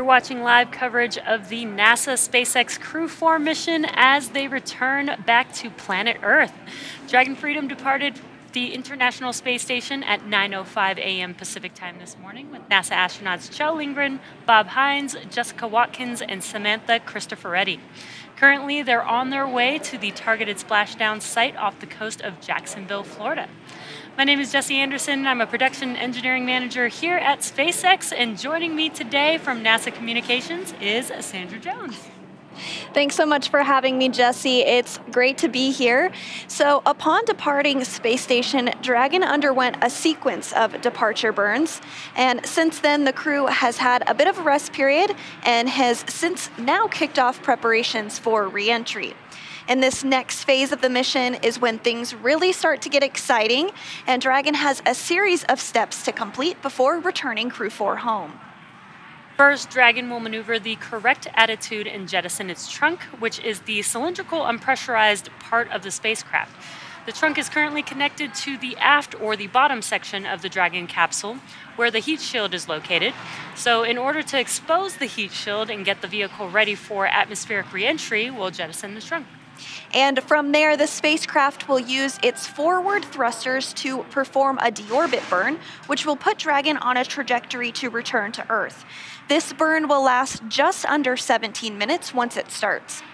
We're watching live coverage of the NASA SpaceX Crew-4 mission as they return back to planet Earth. Dragon Freedom departed the International Space Station at 9:05 a.m. Pacific time this morning with NASA astronauts Kjell Lindgren, Bob Hines, Jessica Watkins, and Samantha Cristoforetti. Currently, they're on their way to the targeted splashdown site off the coast of Jacksonville, Florida. My name is Jessie Anderson. I'm a production engineering manager here at SpaceX, and joining me today from NASA Communications is Sandra Jones. Thanks so much for having me, Jessie. It's great to be here. So upon departing Space Station, Dragon underwent a sequence of departure burns. And since then, the crew has had a bit of a rest period and has since now kicked off preparations for re-entry. And this next phase of the mission is when things really start to get exciting, and Dragon has a series of steps to complete before returning Crew-4 home. First, Dragon will maneuver the correct attitude and jettison its trunk, which is the cylindrical unpressurized part of the spacecraft. The trunk is currently connected to the aft or the bottom section of the Dragon capsule, where the heat shield is located. So in order to expose the heat shield and get the vehicle ready for atmospheric re-entry, we'll jettison the trunk. And from there, the spacecraft will use its forward thrusters to perform a deorbit burn, which will put Dragon on a trajectory to return to Earth. This burn will last just under 17 minutes once it starts.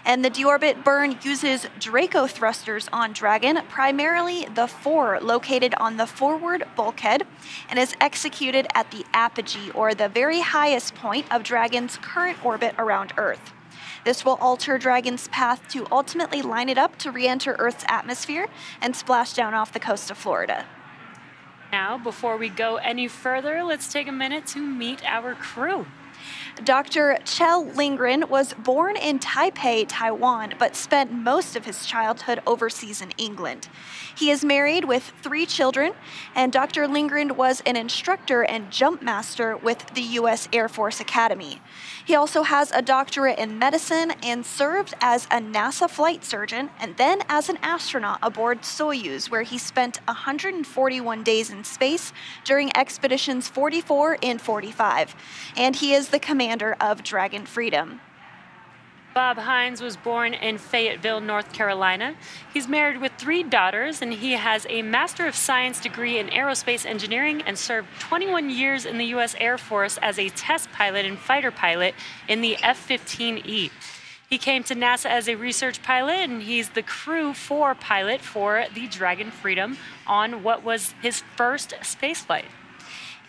And the deorbit burn uses Draco thrusters on Dragon, primarily the 4 located on the forward bulkhead, and is executed at the apogee, or the very highest point of Dragon's current orbit around Earth. This will alter Dragon's path to ultimately line it up to re-enter Earth's atmosphere and splash down off the coast of Florida. Now, before we go any further, let's take a minute to meet our crew. Dr. Kjell Lindgren was born in Taipei, Taiwan, but spent most of his childhood overseas in England. He is married with 3 children, and Dr. Lindgren was an instructor and jump master with the U.S. Air Force Academy. He also has a doctorate in medicine and served as a NASA flight surgeon and then as an astronaut aboard Soyuz, where he spent 141 days in space during expeditions 44 and 45. And he is the commander of Dragon Freedom. Bob Hines was born in Fayetteville, North Carolina. He's married with 3 daughters, and he has a Master of Science degree in aerospace engineering and served 21 years in the U.S. Air Force as a test pilot and fighter pilot in the F-15E. He came to NASA as a research pilot, and he's the Crew-4 pilot for the Dragon Freedom on what was his first spaceflight.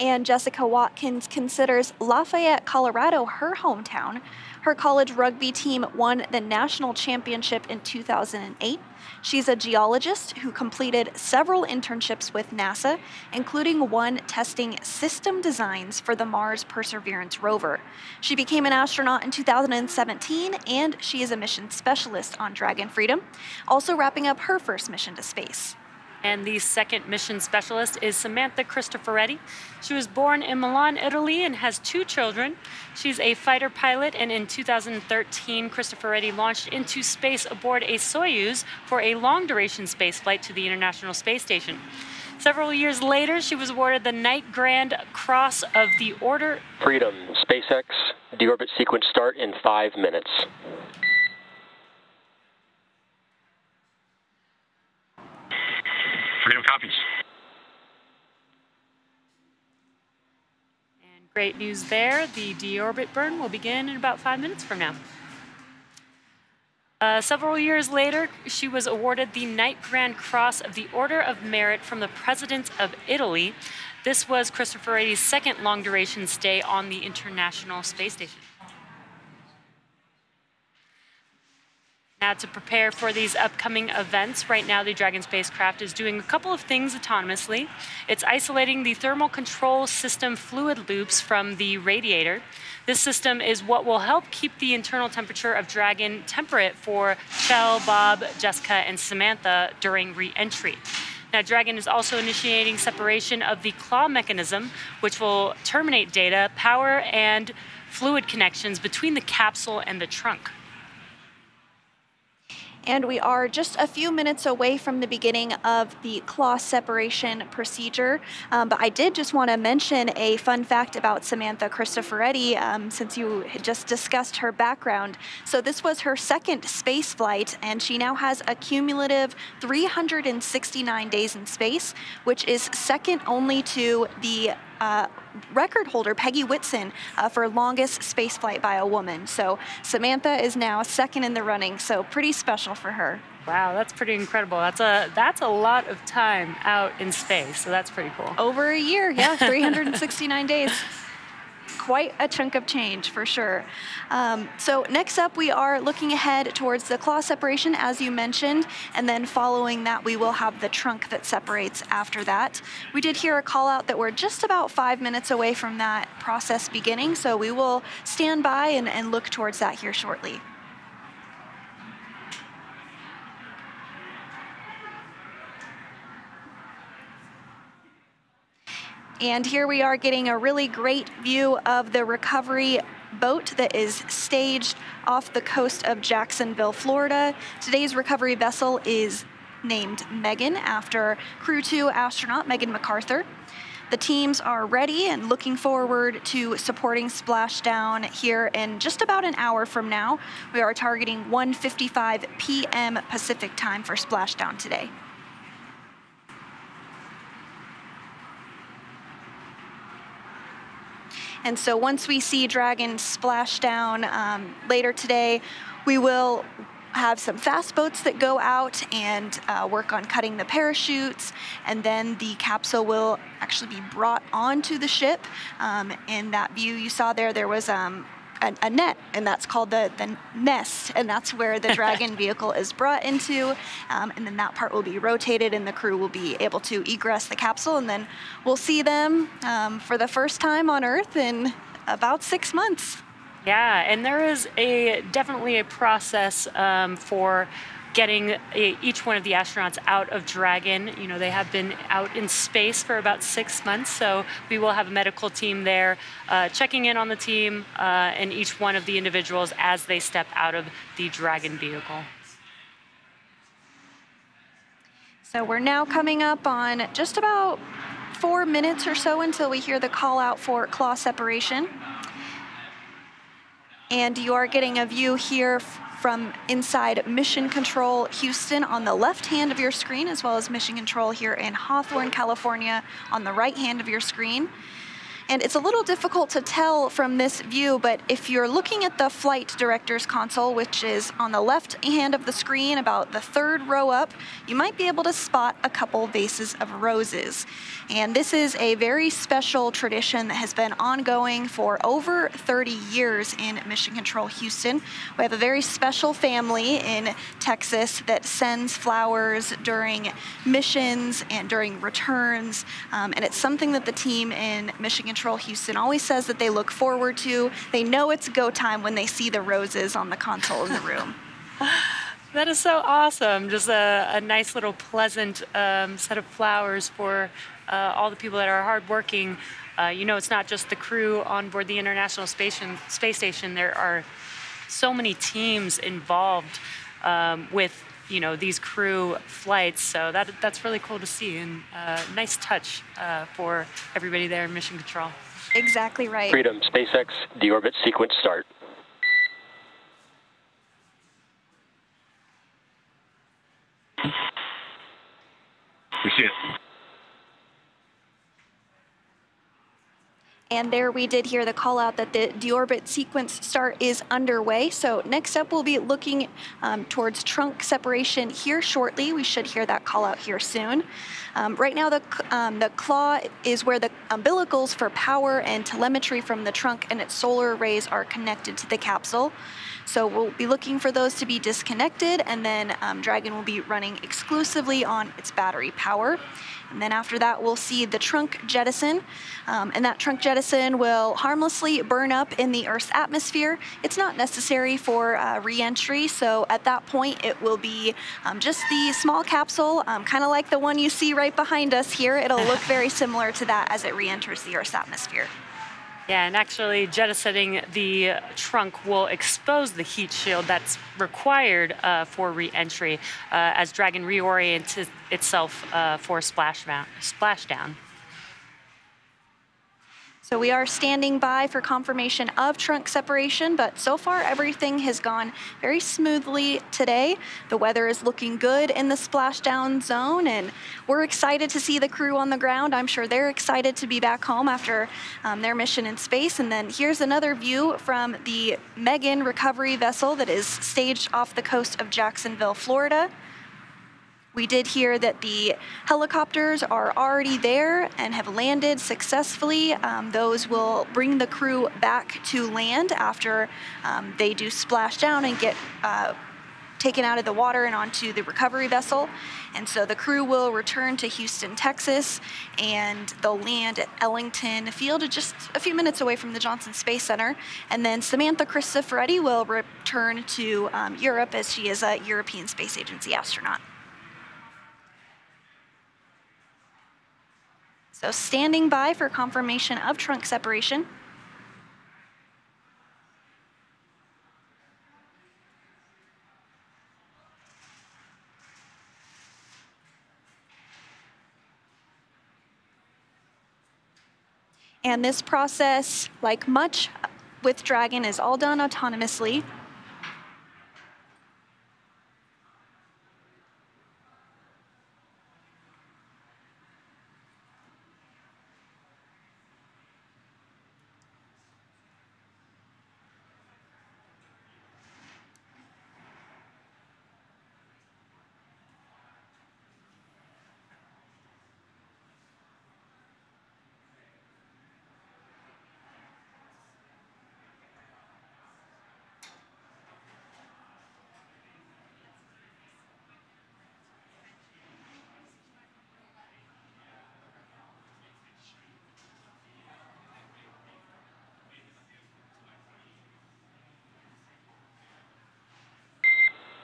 And Jessica Watkins considers Lafayette, Colorado her hometown. Her college rugby team won the national championship in 2008. She's a geologist who completed several internships with NASA, including one testing system designs for the Mars Perseverance rover. She became an astronaut in 2017, and she is a mission specialist on Dragon Freedom, also wrapping up her first mission to space. And the second mission specialist is Samantha Cristoforetti. She was born in Milan, Italy, and has 2 children. She's a fighter pilot, and in 2013, Cristoforetti launched into space aboard a Soyuz for a long-duration spaceflight to the International Space Station. Several years later, she was awarded the Knight Grand Cross of the Order Freedom. SpaceX deorbit sequence start in 5 minutes. Freedom copies. And great news there. The deorbit burn will begin in about 5 minutes from now. Several years later, she was awarded the Knight Grand Cross of the Order of Merit from the President of Italy. This was Cristoforetti's second long-duration stay on the International Space Station. Now, to prepare for these upcoming events, right now the Dragon spacecraft is doing a couple of things autonomously. It's isolating the thermal control system fluid loops from the radiator. This system is what will help keep the internal temperature of Dragon temperate for Kjell, Bob, Jessica, and Samantha during re-entry. Now, Dragon is also initiating separation of the claw mechanism, which will terminate data, power, and fluid connections between the capsule and the trunk. And we are just a few minutes away from the beginning of the claw separation procedure. But I did just want to mention a fun fact about Samantha Cristoforetti, since you had just discussed her background. So this was her second space flight, and she now has a cumulative 369 days in space, which is second only to the record holder, Peggy Whitson, for longest spaceflight by a woman. So Samantha is now second in the running, so pretty special for her. Wow, that's pretty incredible. That's a lot of time out in space, so that's pretty cool. Over a year, yeah, 369 days. Quite a chunk of change for sure. So next up, we are looking ahead towards the claw separation, as you mentioned, and then following that, we will have the trunk that separates after that. We did hear a call out that we're just about 5 minutes away from that process beginning, so we will stand by and look towards that here shortly. And here we are getting a really great view of the recovery boat that is staged off the coast of Jacksonville, Florida. Today's recovery vessel is named Megan after Crew-4 astronaut Megan McArthur. The teams are ready and looking forward to supporting Splashdown here in just about an hour from now. We are targeting 1:55 p.m. Pacific time for Splashdown today. And so once we see Dragon splash down later today, we will have some fast boats that go out and work on cutting the parachutes, and then the capsule will actually be brought onto the ship. In that view you saw there was a net, and that's called the nest, and that's where the Dragon vehicle is brought into, and then that part will be rotated and the crew will be able to egress the capsule, and then we'll see them for the first time on Earth in about 6 months. Yeah, and there is definitely a process for getting each one of the astronauts out of Dragon. You know, they have been out in space for about 6 months, so we will have a medical team there checking in on the team and each one of the individuals as they step out of the Dragon vehicle. So we're now coming up on just about 4 minutes or so until we hear the call out for claw separation. And you are getting a view here from inside Mission Control Houston on the left hand of your screen, as well as Mission Control here in Hawthorne, California on the right hand of your screen. And it's a little difficult to tell from this view, but if you're looking at the flight director's console, which is on the left hand of the screen, about the 3rd row up, you might be able to spot a couple vases of roses. And this is a very special tradition that has been ongoing for over 30 years in Mission Control Houston. We have a very special family in Texas that sends flowers during missions and during returns, and it's something that the team in Mission Control Houston always says that they look forward to. They know it's go time when they see the roses on the console in the room. That is so awesome. Just a nice little pleasant set of flowers for all the people that are hardworking. You know, it's not just the crew on board the International Space Station. There are so many teams involved with, you know, these crew flights. So that's really cool to see, and nice touch for everybody there in Mission Control. Exactly right. Freedom, SpaceX, deorbit sequence start. We see it. And there we did hear the call out that the deorbit sequence start is underway. So next up, we'll be looking towards trunk separation here shortly. We should hear that call out here soon. Right now, the claw is where the umbilicals for power and telemetry from the trunk and its solar arrays are connected to the capsule. So we'll be looking for those to be disconnected, and then Dragon will be running exclusively on its battery power. And then after that, we'll see the trunk jettison, and that trunk jettison will harmlessly burn up in the Earth's atmosphere. It's not necessary for re-entry, so at that point, it will be just the small capsule, kind of like the one you see right behind us here. It'll look very similar to that as it re-enters the Earth's atmosphere. Yeah, and actually jettisoning the trunk will expose the heat shield that's required for re-entry as Dragon reorients itself for splashdown. So we are standing by for confirmation of trunk separation, but so far everything has gone very smoothly today. The weather is looking good in the splashdown zone, and we're excited to see the crew on the ground. I'm sure they're excited to be back home after their mission in space. And then here's another view from the Megan recovery vessel that is staged off the coast of Jacksonville, Florida. We did hear that the helicopters are already there and have landed successfully. Those will bring the crew back to land after they do splash down and get taken out of the water and onto the recovery vessel. And so the crew will return to Houston, Texas, and they'll land at Ellington Field, just a few minutes away from the Johnson Space Center. And then Samantha Cristoforetti will return to Europe, as she is a European Space Agency astronaut. So standing by for confirmation of trunk separation. And this process, like much with Dragon, is all done autonomously.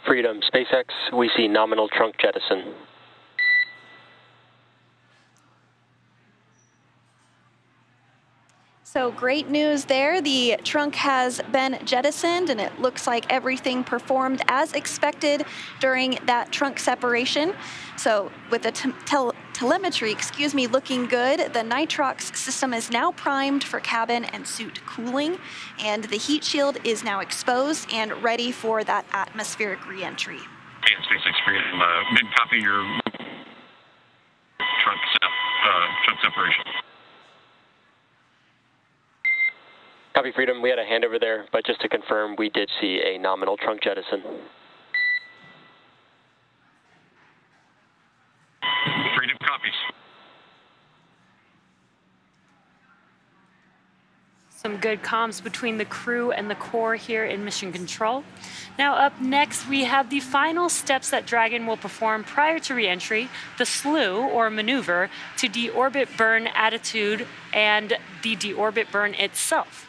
Freedom, SpaceX, we see nominal trunk jettison. So great news there. The trunk has been jettisoned, and it looks like everything performed as expected during that trunk separation. So with the telemetry, looking good, the nitrox system is now primed for cabin and suit cooling, and the heat shield is now exposed and ready for that atmospheric reentry. Okay, SpaceX Freedom, mid-copy your trunk separation. Copy, Freedom, we had a handover there, but just to confirm, we did see a nominal trunk jettison. Freedom copies. Some good comms between the crew and the core here in Mission Control. Now up next, we have the final steps that Dragon will perform prior to reentry, the slew or maneuver to deorbit burn attitude and the deorbit burn itself.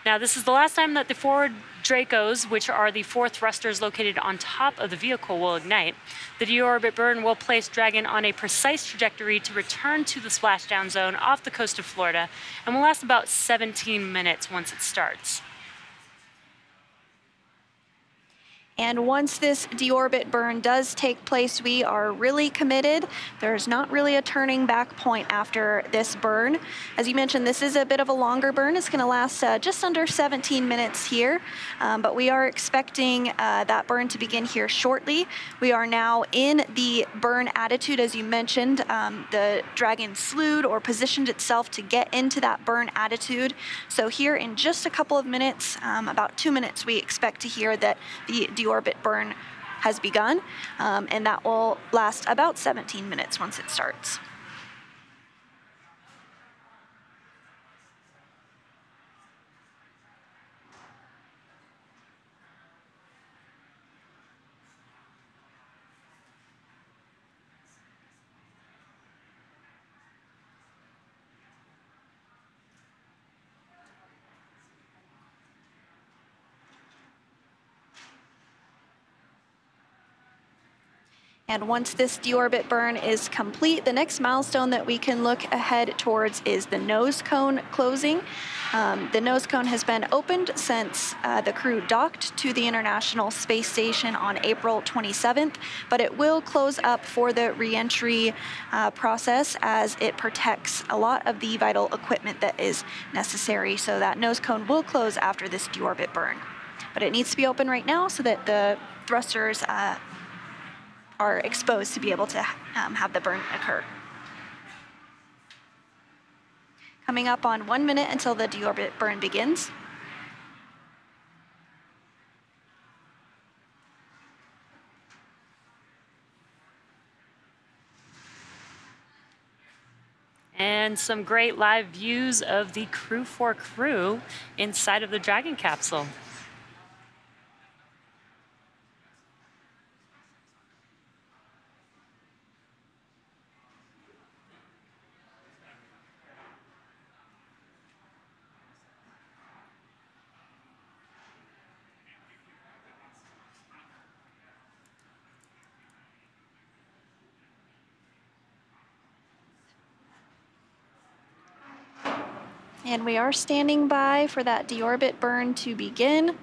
Now this is the last time that the forward Dracos, which are the four thrusters located on top of the vehicle, will ignite. The deorbit burn will place Dragon on a precise trajectory to return to the splashdown zone off the coast of Florida and will last about 17 minutes once it starts. And once this deorbit burn does take place, we are really committed. There's not really a turning back point after this burn. As you mentioned, this is a bit of a longer burn. It's going to last just under 17 minutes here, but we are expecting that burn to begin here shortly. We are now in the burn attitude, as you mentioned. The Dragon slewed or positioned itself to get into that burn attitude. So here in just a couple of minutes, about 2 minutes, we expect to hear that the deorbit burn has begun, and that will last about 17 minutes once it starts. And once this deorbit burn is complete, the next milestone that we can look ahead towards is the nose cone closing. The nose cone has been opened since the crew docked to the International Space Station on April 27th, but it will close up for the re-entry process as it protects a lot of the vital equipment that is necessary. So that nose cone will close after this deorbit burn. But it needs to be open right now so that the thrusters are exposed to be able to have the burn occur. Coming up on 1 minute until the deorbit burn begins. And some great live views of the Crew-4 crew inside of the Dragon capsule. And we are standing by for that deorbit burn to begin.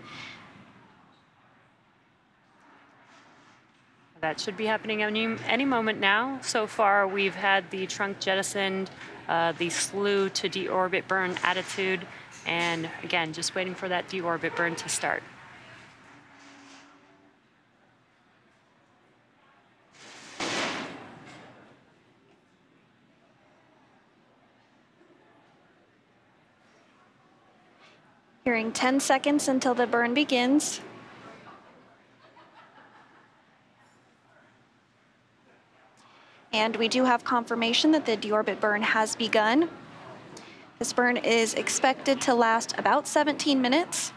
That should be happening any moment now. So far, we've had the trunk jettisoned, the slew to deorbit burn attitude, and again, just waiting for that deorbit burn to start. Hearing 10 seconds until the burn begins. And we do have confirmation that the deorbit burn has begun. This burn is expected to last about 17 minutes.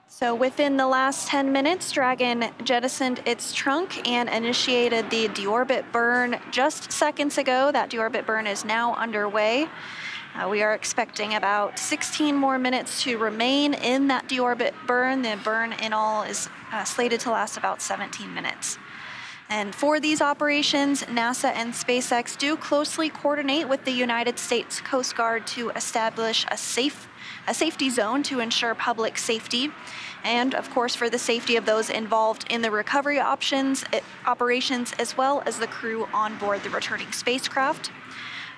So within the last 10 minutes, Dragon jettisoned its trunk and initiated the deorbit burn just seconds ago. That deorbit burn is now underway. We are expecting about 16 more minutes to remain in that deorbit burn. The burn in all is slated to last about 17 minutes. And for these operations, NASA and SpaceX do closely coordinate with the United States Coast Guard to establish a safety zone to ensure public safety, and of course for the safety of those involved in the recovery operations, as well as the crew on board the returning spacecraft.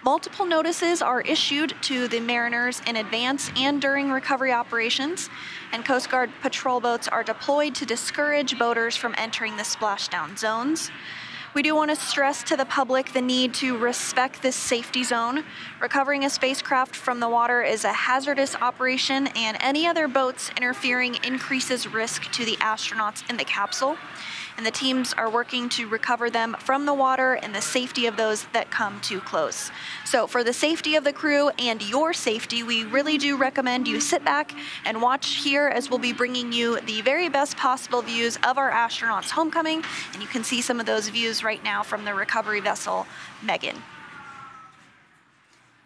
Multiple notices are issued to the mariners in advance and during recovery operations, and Coast Guard patrol boats are deployed to discourage boaters from entering the splashdown zones. We do want to stress to the public the need to respect this safety zone. Recovering a spacecraft from the water is a hazardous operation, and any other boats interfering increases risk to the astronauts in the capsule. And the teams are working to recover them from the water and the safety of those that come too close. So for the safety of the crew and your safety, we really do recommend you sit back and watch here as we'll be bringing you the very best possible views of our astronauts' homecoming. And you can see some of those views right now from the recovery vessel, Megan.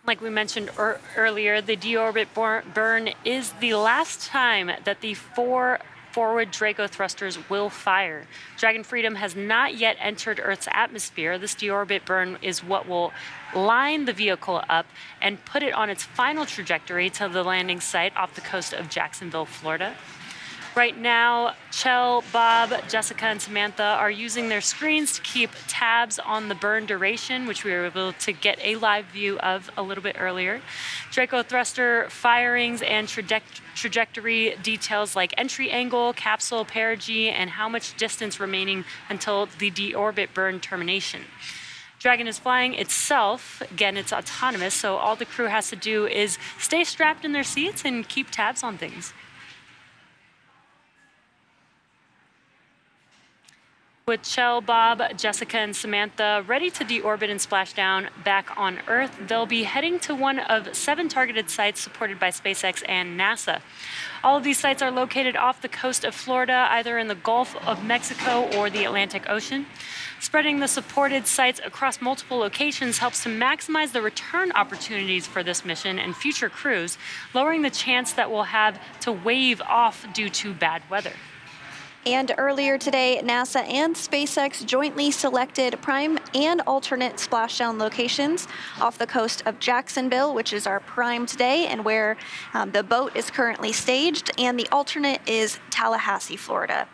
Like we mentioned earlier, the deorbit burn is the last time that the 4 forward Draco thrusters will fire. Dragon Freedom has not yet entered Earth's atmosphere. This deorbit burn is what will line the vehicle up and put it on its final trajectory to the landing site off the coast of Jacksonville, Florida. Right now, Kjell, Bob, Jessica, and Samantha are using their screens to keep tabs on the burn duration, which we were able to get a live view of a little bit earlier. Draco thruster firings and trajectory details like entry angle, capsule perigee, and how much distance remaining until the deorbit burn termination. Dragon is flying itself. Again, it's autonomous, so all the crew has to do is stay strapped in their seats and keep tabs on things. With Kjell, Bob, Jessica, and Samantha ready to deorbit and splashdown back on Earth, they'll be heading to one of 7 targeted sites supported by SpaceX and NASA. All of these sites are located off the coast of Florida, either in the Gulf of Mexico or the Atlantic Ocean. Spreading the supported sites across multiple locations helps to maximize the return opportunities for this mission and future crews, lowering the chance that we'll have to wave off due to bad weather. And earlier today, NASA and SpaceX jointly selected prime and alternate splashdown locations off the coast of Jacksonville, which is our prime today and where the boat is currently staged, and the alternate is Tallahassee, Florida.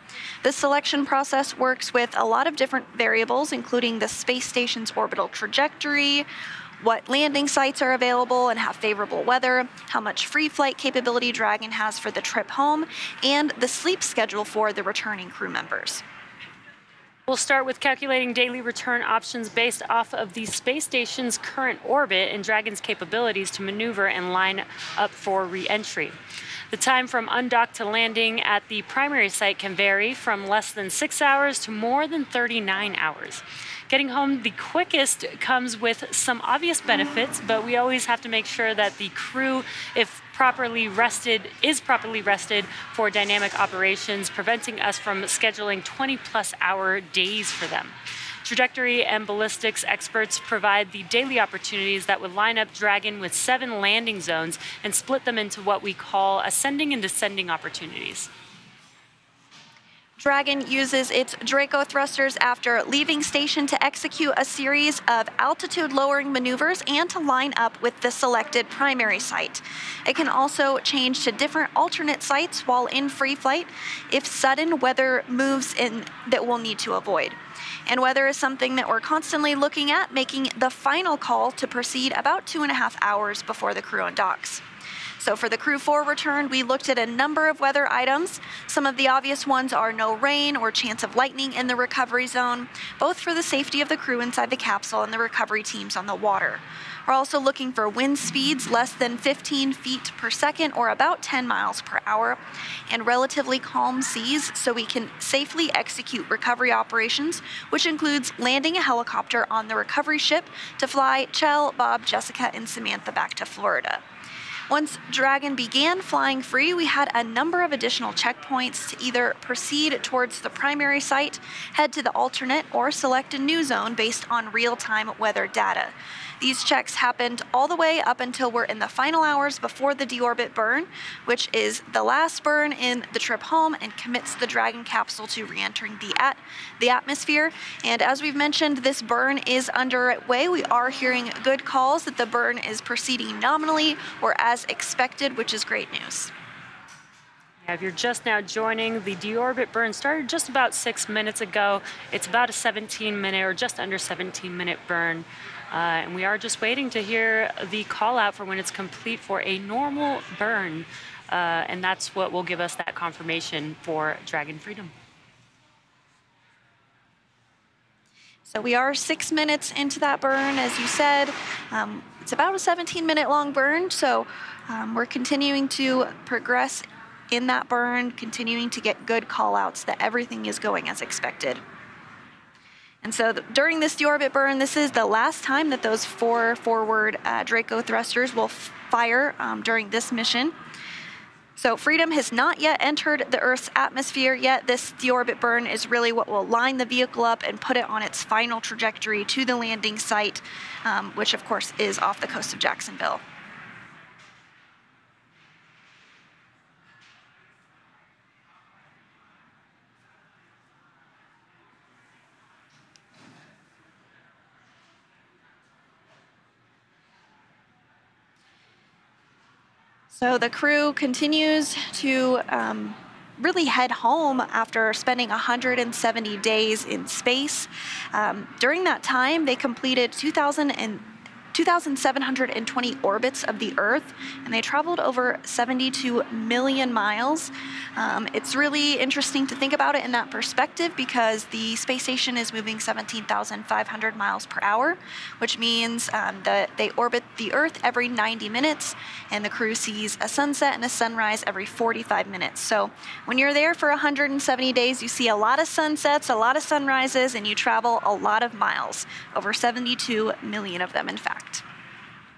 The selection process works with a lot of different variables, including the space station's orbital trajectory, what landing sites are available and have favorable weather, how much free flight capability Dragon has for the trip home, and the sleep schedule for the returning crew members. We'll start with calculating daily return options based off of the space station's current orbit and Dragon's capabilities to maneuver and line up for re-entry. The time from undock to landing at the primary site can vary from less than 6 hours to more than 39 hours. Getting home the quickest comes with some obvious benefits, but we always have to make sure that the crew, if properly rested, is properly rested for dynamic operations, preventing us from scheduling 20-plus hour days for them. Trajectory and ballistics experts provide the daily opportunities that would line up Dragon with 7 landing zones and split them into what we call ascending and descending opportunities. Dragon uses its Draco thrusters after leaving station to execute a series of altitude-lowering maneuvers and to line up with the selected primary site. It can also change to different alternate sites while in free flight if sudden weather moves in that we'll need to avoid. And weather is something that we're constantly looking at, making the final call to proceed about 2.5 hours before the crew undocks. So for the Crew-4 return, we looked at a number of weather items. Some of the obvious ones are no rain or chance of lightning in the recovery zone, both for the safety of the crew inside the capsule and the recovery teams on the water. We're also looking for wind speeds less than 15 feet per second or about 10 miles per hour, and relatively calm seas so we can safely execute recovery operations, which includes landing a helicopter on the recovery ship to fly Kjell, Bob, Jessica, and Samantha back to Florida. Once Dragon began flying free, we had a number of additional checkpoints to either proceed towards the primary site, head to the alternate, or select a new zone based on real-time weather data. These checks happened all the way up until we're in the final hours before the Deorbit Burn, which is the last burn in the trip home and commits the Dragon capsule to re-entering the atmosphere. And as we've mentioned, this burn is underway. We are hearing good calls that the burn is proceeding nominally or as expected, which is great news. If you're just now joining, the Deorbit Burn started just about 6 minutes ago. It's about a 17-minute or just under 17-minute burn. And we are just waiting to hear the call out for when it's complete for a normal burn. And that's what will give us that confirmation for Dragon Freedom. So we are 6 minutes into that burn, as you said. It's about a 17-minute long burn, so we're continuing to progress in that burn, continuing to get good call-outs that everything is going as expected. And so during this Deorbit Burn, this is the last time that those 4 forward Draco thrusters will fire during this mission. So Freedom has not yet entered the Earth's atmosphere yet. This Deorbit Burn is really what will line the vehicle up and put it on its final trajectory to the landing site, which of course is off the coast of Jacksonville. So the crew continues to really head home after spending 170 days in space. During that time, they completed 2,000 2,720 orbits of the Earth, and they traveled over 72 million miles. It's really interesting to think about it in that perspective because the space station is moving 17,500 miles per hour, which means that they orbit the Earth every 90 minutes, and the crew sees a sunset and a sunrise every 45 minutes. So when you're there for 170 days, you see a lot of sunsets, a lot of sunrises, and you travel a lot of miles, over 72 million of them, in fact.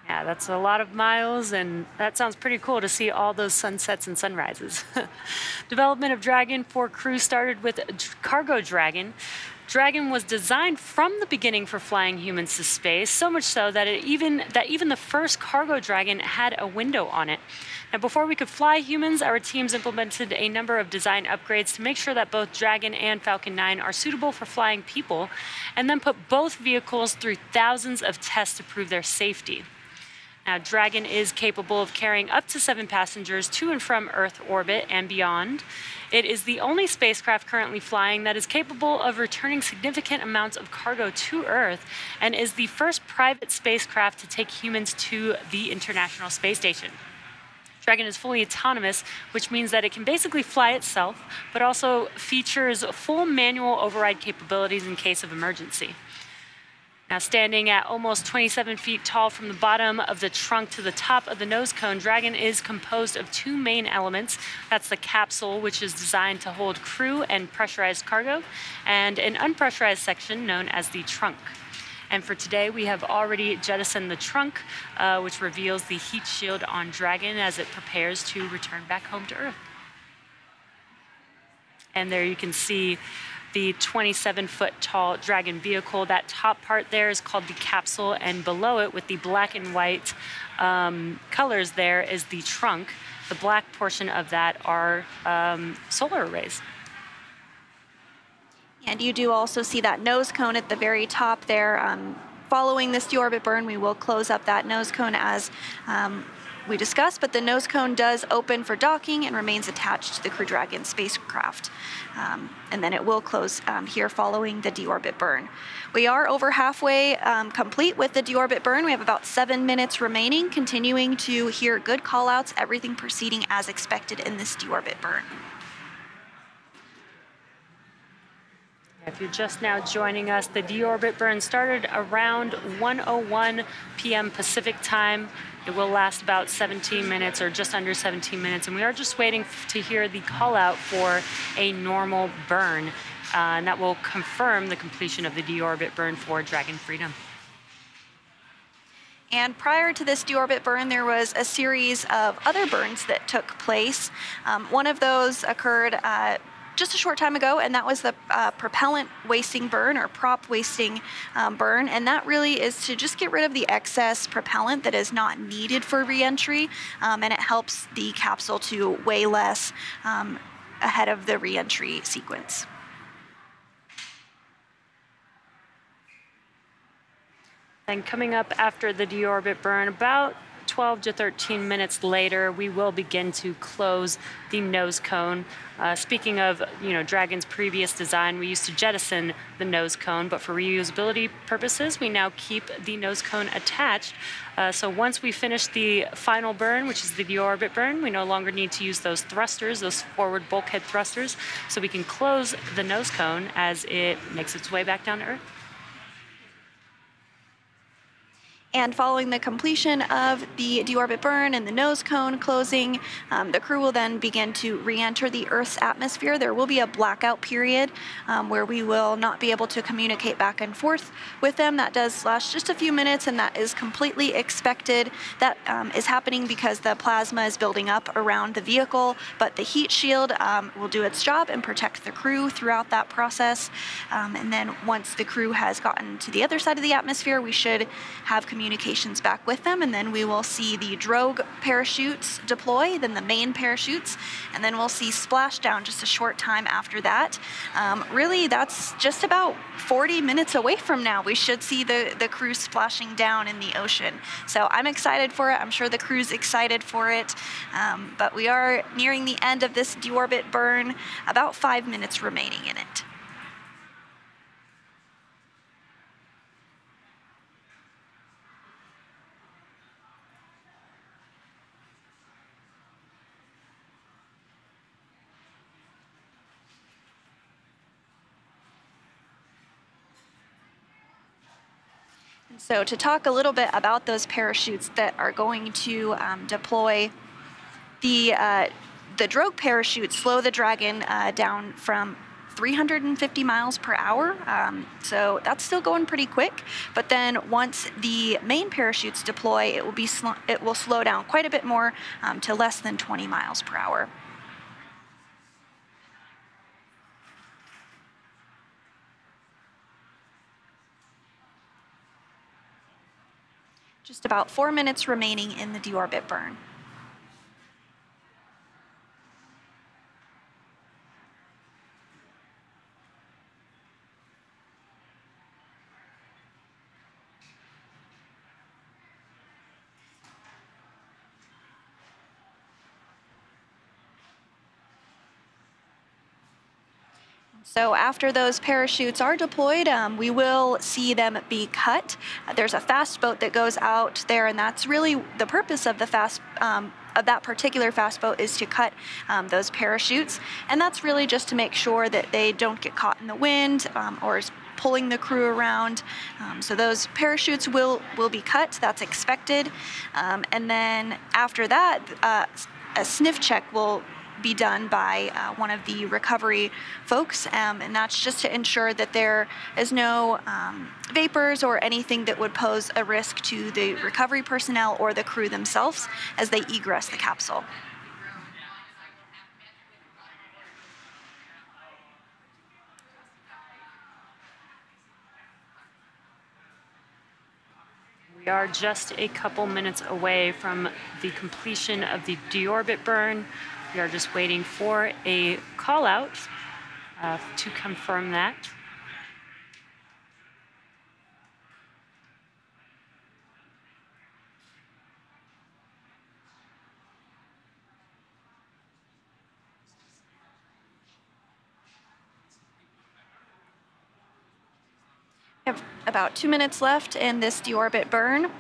Yeah, that's a lot of miles, and that sounds pretty cool to see all those sunsets and sunrises. Development of Dragon for Crew started with Cargo Dragon. Dragon was designed from the beginning for flying humans to space, so much so that even the first Cargo Dragon had a window on it. Now, before we could fly humans, our teams implemented a number of design upgrades to make sure that both Dragon and Falcon 9 are suitable for flying people, and then put both vehicles through thousands of tests to prove their safety. Now, Dragon is capable of carrying up to 7 passengers to and from Earth orbit and beyond. It is the only spacecraft currently flying that is capable of returning significant amounts of cargo to Earth, and is the first private spacecraft to take humans to the International Space Station. Dragon is fully autonomous, which means that it can basically fly itself, but also features full manual override capabilities in case of emergency. Now, standing at almost 27 feet tall from the bottom of the trunk to the top of the nose cone, Dragon is composed of 2 main elements. That's the capsule, which is designed to hold crew and pressurized cargo, and an unpressurized section known as the trunk. And for today, we have already jettisoned the trunk, which reveals the heat shield on Dragon as it prepares to return back home to Earth. And there you can see the 27-foot tall Dragon vehicle. That top part there is called the capsule, and below it with the black and white colors there is the trunk. The black portion of that are solar arrays. And you do also see that nose cone at the very top there. Following this deorbit burn, we will close up that nose cone as we discussed, but the nose cone does open for docking and remains attached to the Crew Dragon spacecraft. And then it will close here following the deorbit burn. We are over halfway complete with the deorbit burn. We have about 7 minutes remaining, continuing to hear good callouts, everything proceeding as expected in this deorbit burn. If you're just now joining us, the deorbit burn started around 1:01 p.m. Pacific time. It will last about 17 minutes or just under 17 minutes, and we are just waiting to hear the call out for a normal burn, and that will confirm the completion of the deorbit burn for Dragon Freedom. And prior to this deorbit burn, there was a series of other burns that took place. One of those occurred just a short time ago, and that was the propellant wasting burn, or prop wasting burn, and that really is to just get rid of the excess propellant that is not needed for re-entry, and it helps the capsule to weigh less ahead of the re-entry sequence. Then coming up after the deorbit burn, about 12 to 13 minutes later, we will begin to close the nose cone. Speaking of, Dragon's previous design, we used to jettison the nose cone, but for reusability purposes, we now keep the nose cone attached. So once we finish the final burn, which is the deorbit burn, we no longer need to use those thrusters, those forward bulkhead thrusters, so we can close the nose cone as it makes its way back down to Earth. And following the completion of the deorbit burn and the nose cone closing, the crew will then begin to re-enter the Earth's atmosphere. There will be a blackout period where we will not be able to communicate back and forth with them. That does last just a few minutes, and that is completely expected. That is happening because the plasma is building up around the vehicle, but the heat shield will do its job and protect the crew throughout that process. And then once the crew has gotten to the other side of the atmosphere, we should have communications back with them, and then we will see the drogue parachutes deploy, then the main parachutes, and then we'll see splashdown just a short time after that. Really, that's just about 40 minutes away from now. We should see the crew splashing down in the ocean. So I'm excited for it. I'm sure the crew's excited for it. But we are nearing the end of this deorbit burn, about 5 minutes remaining in it. So to talk a little bit about those parachutes that are going to deploy, the drogue parachutes slow the Dragon down from 350 miles per hour, so that's still going pretty quick. But then once the main parachutes deploy, it will slow down quite a bit more to less than 20 miles per hour. Just about 4 minutes remaining in the deorbit burn. So after those parachutes are deployed, we will see them be cut. There's a fast boat that goes out there, and that's really the purpose of the that particular fast boat, is to cut those parachutes. And that's really just to make sure that they don't get caught in the wind or is pulling the crew around. So those parachutes will be cut. That's expected. And then after that, a sniff check will be done by one of the recovery folks, and that's just to ensure that there is no vapors or anything that would pose a risk to the recovery personnel or the crew themselves as they egress the capsule. We are just a couple minutes away from the completion of the deorbit burn. We are just waiting for a call out to confirm that. We have about 2 minutes left in this deorbit burn.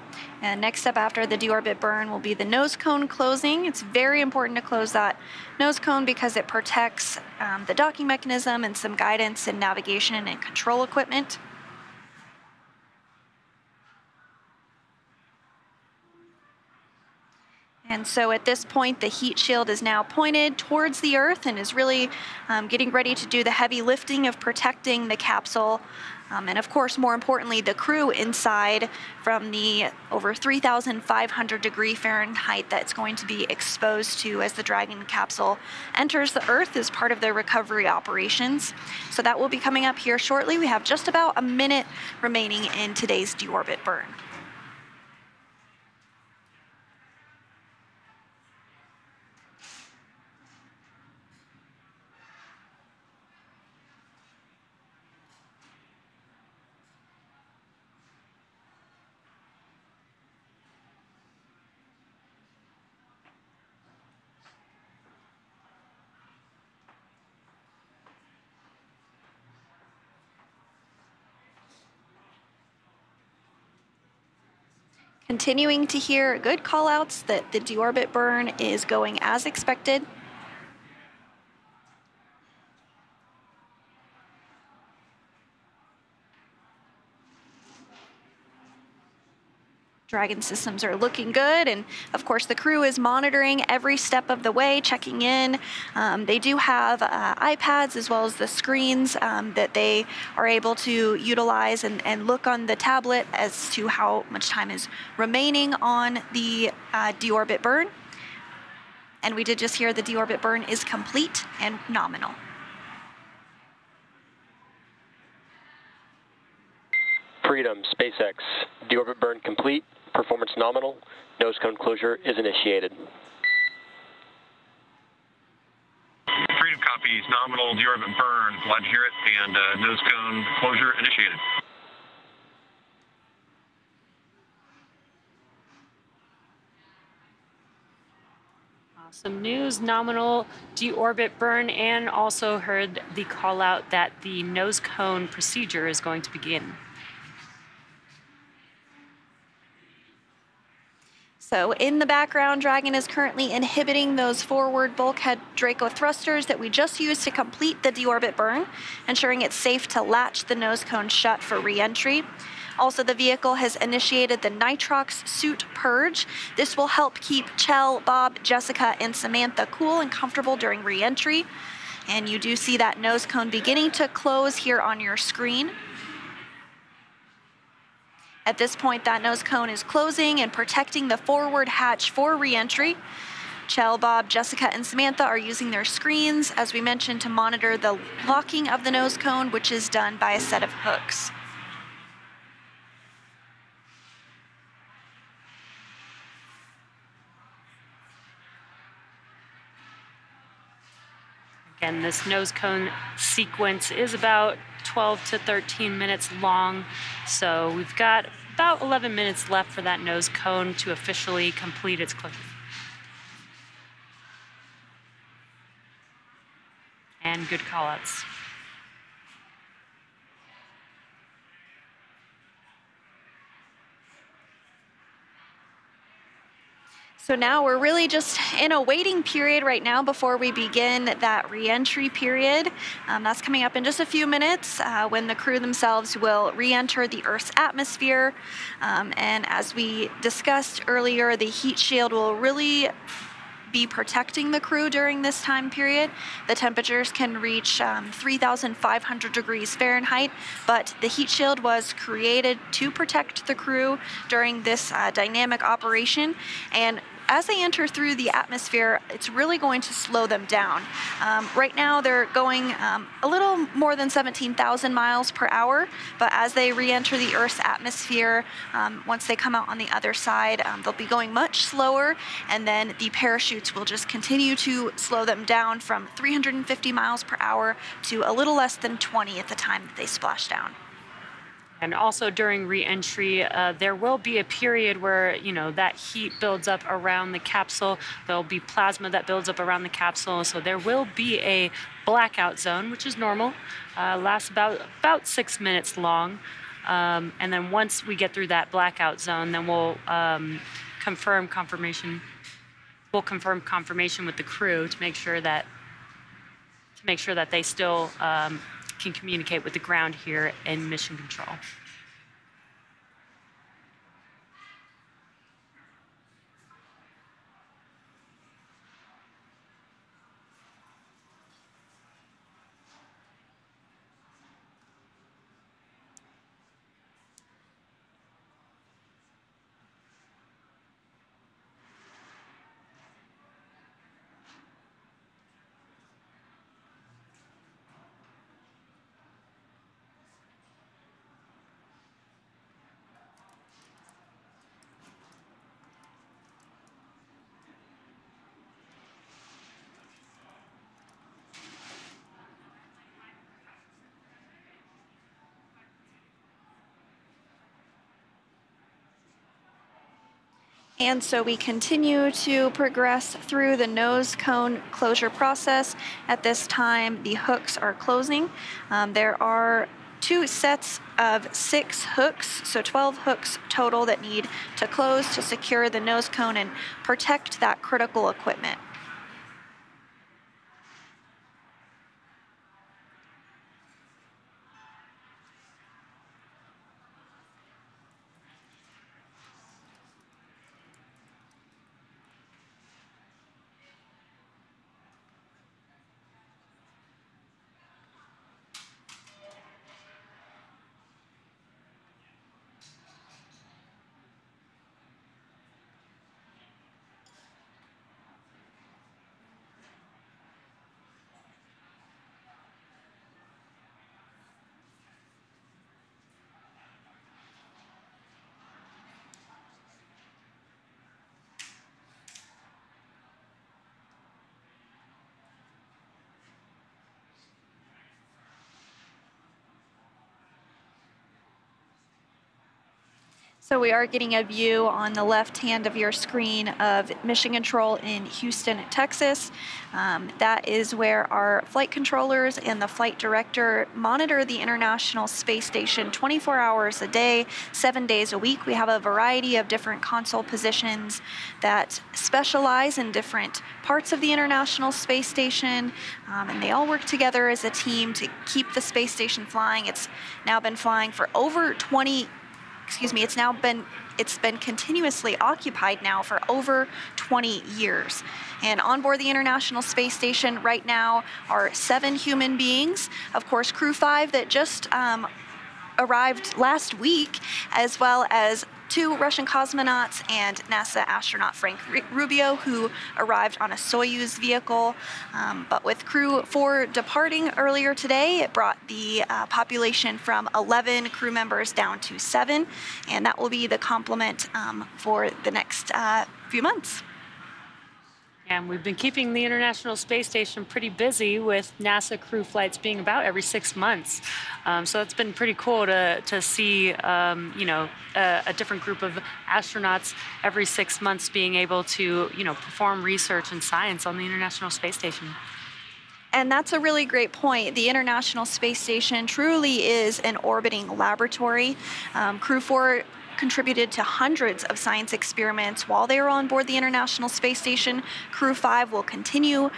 And next up after the deorbit burn will be the nose cone closing. It's very important to close that nose cone because it protects the docking mechanism and some guidance and navigation and control equipment. And so at this point, the heat shield is now pointed towards the Earth and is really getting ready to do the heavy lifting of protecting the capsule. And of course, more importantly, the crew inside from the over 3,500 degree Fahrenheit that it's going to be exposed to as the Dragon capsule enters the Earth as part of their recovery operations. So that will be coming up here shortly. We have just about a minute remaining in today's deorbit burn. Continuing to hear good call-outs that the deorbit burn is going as expected. Dragon systems are looking good, and of course the crew is monitoring every step of the way, checking in. They do have iPads as well as the screens that they are able to utilize and look on the tablet as to how much time is remaining on the deorbit burn. And we did just hear the deorbit burn is complete and nominal. Freedom, SpaceX, deorbit burn complete, performance nominal, nose cone closure is initiated. Freedom copies, nominal, deorbit burn, glad to hear it, and nose cone closure initiated. Awesome news, nominal deorbit burn, and also heard the call out that the nose cone procedure is going to begin. So in the background, Dragon is currently inhibiting those forward bulkhead Draco thrusters that we just used to complete the deorbit burn, ensuring it's safe to latch the nose cone shut for re-entry. Also, the vehicle has initiated the nitrox suit purge. This will help keep Kjell, Bob, Jessica, and Samantha cool and comfortable during re-entry. And you do see that nose cone beginning to close here on your screen. At this point, that nose cone is closing and protecting the forward hatch for re-entry. Kjell, Bob, Jessica, and Samantha are using their screens, as we mentioned, to monitor the locking of the nose cone, which is done by a set of hooks. Again, this nose cone sequence is about 12 to 13 minutes long, so we've got about 11 minutes left for that nose cone to officially complete its closure. And good callouts. So now we're really just in a waiting period right now before we begin that re-entry period. That's coming up in just a few minutes when the crew themselves will re-enter the Earth's atmosphere. And as we discussed earlier, the heat shield will really be protecting the crew during this time period. The temperatures can reach 3,500 degrees Fahrenheit, but the heat shield was created to protect the crew during this dynamic operation. And as they enter through the atmosphere, it's really going to slow them down. Right now, they're going a little more than 17,000 miles per hour, but as they re-enter the Earth's atmosphere, once they come out on the other side, they'll be going much slower, and then the parachutes will just continue to slow them down from 350 miles per hour to a little less than 20 at the time that they splash down. And also during re-entry, there will be a period where, you know, that heat builds up around the capsule. There'll be plasma that builds up around the capsule. So there will be a blackout zone, which is normal, lasts about 6 minutes long. And then once we get through that blackout zone, then we'll confirm confirmation with the crew to make sure that they still can communicate with the ground here in mission control. And so we continue to progress through the nose cone closure process. At this time, the hooks are closing. There are 2 sets of 6 hooks, so 12 hooks total that need to close to secure the nose cone and protect that critical equipment. So we are getting a view on the left hand of your screen of mission control in Houston, Texas. That is where our flight controllers and the flight director monitor the International Space Station 24 hours a day, 7 days a week. We have a variety of different console positions that specialize in different parts of the International Space Station, and they all work together as a team to keep the space station flying. It's now been flying for over 20 excuse me, it's been continuously occupied now for over 20 years. And on board the International Space Station right now are 7 human beings. Of course, Crew-5 that just arrived last week, as well as 2 Russian cosmonauts and NASA astronaut Frank Rubio, who arrived on a Soyuz vehicle. But with Crew-4 departing earlier today, it brought the population from 11 crew members down to 7, and that will be the complement for the next few months. And we've been keeping the International Space Station pretty busy with NASA crew flights being about every 6 months. So it's been pretty cool to see, you know, a different group of astronauts every 6 months being able to, you know, perform research and science on the International Space Station. And that's a really great point. The International Space Station truly is an orbiting laboratory. Crew-4 contributed to hundreds of science experiments while they were on board the International Space Station. Crew-5 will continue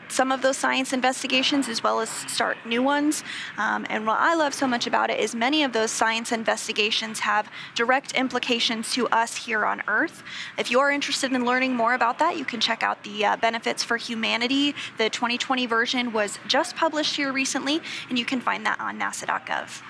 some of those science investigations as well as start new ones. And what I love so much about it is many of those science investigations have direct implications to us here on Earth. If you are interested in learning more about that, you can check out the Benefits for Humanity. The 2020 version was just published here recently, and you can find that on nasa.gov.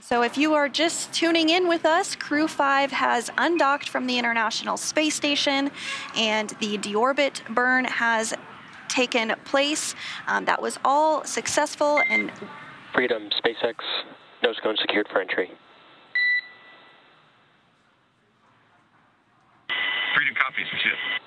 So if you are just tuning in with us, Crew-5 has undocked from the International Space Station, and the Deorbit Burn has taken place. That was all successful. And Freedom, SpaceX, nose cone secured for entry. Freedom copies, we see it.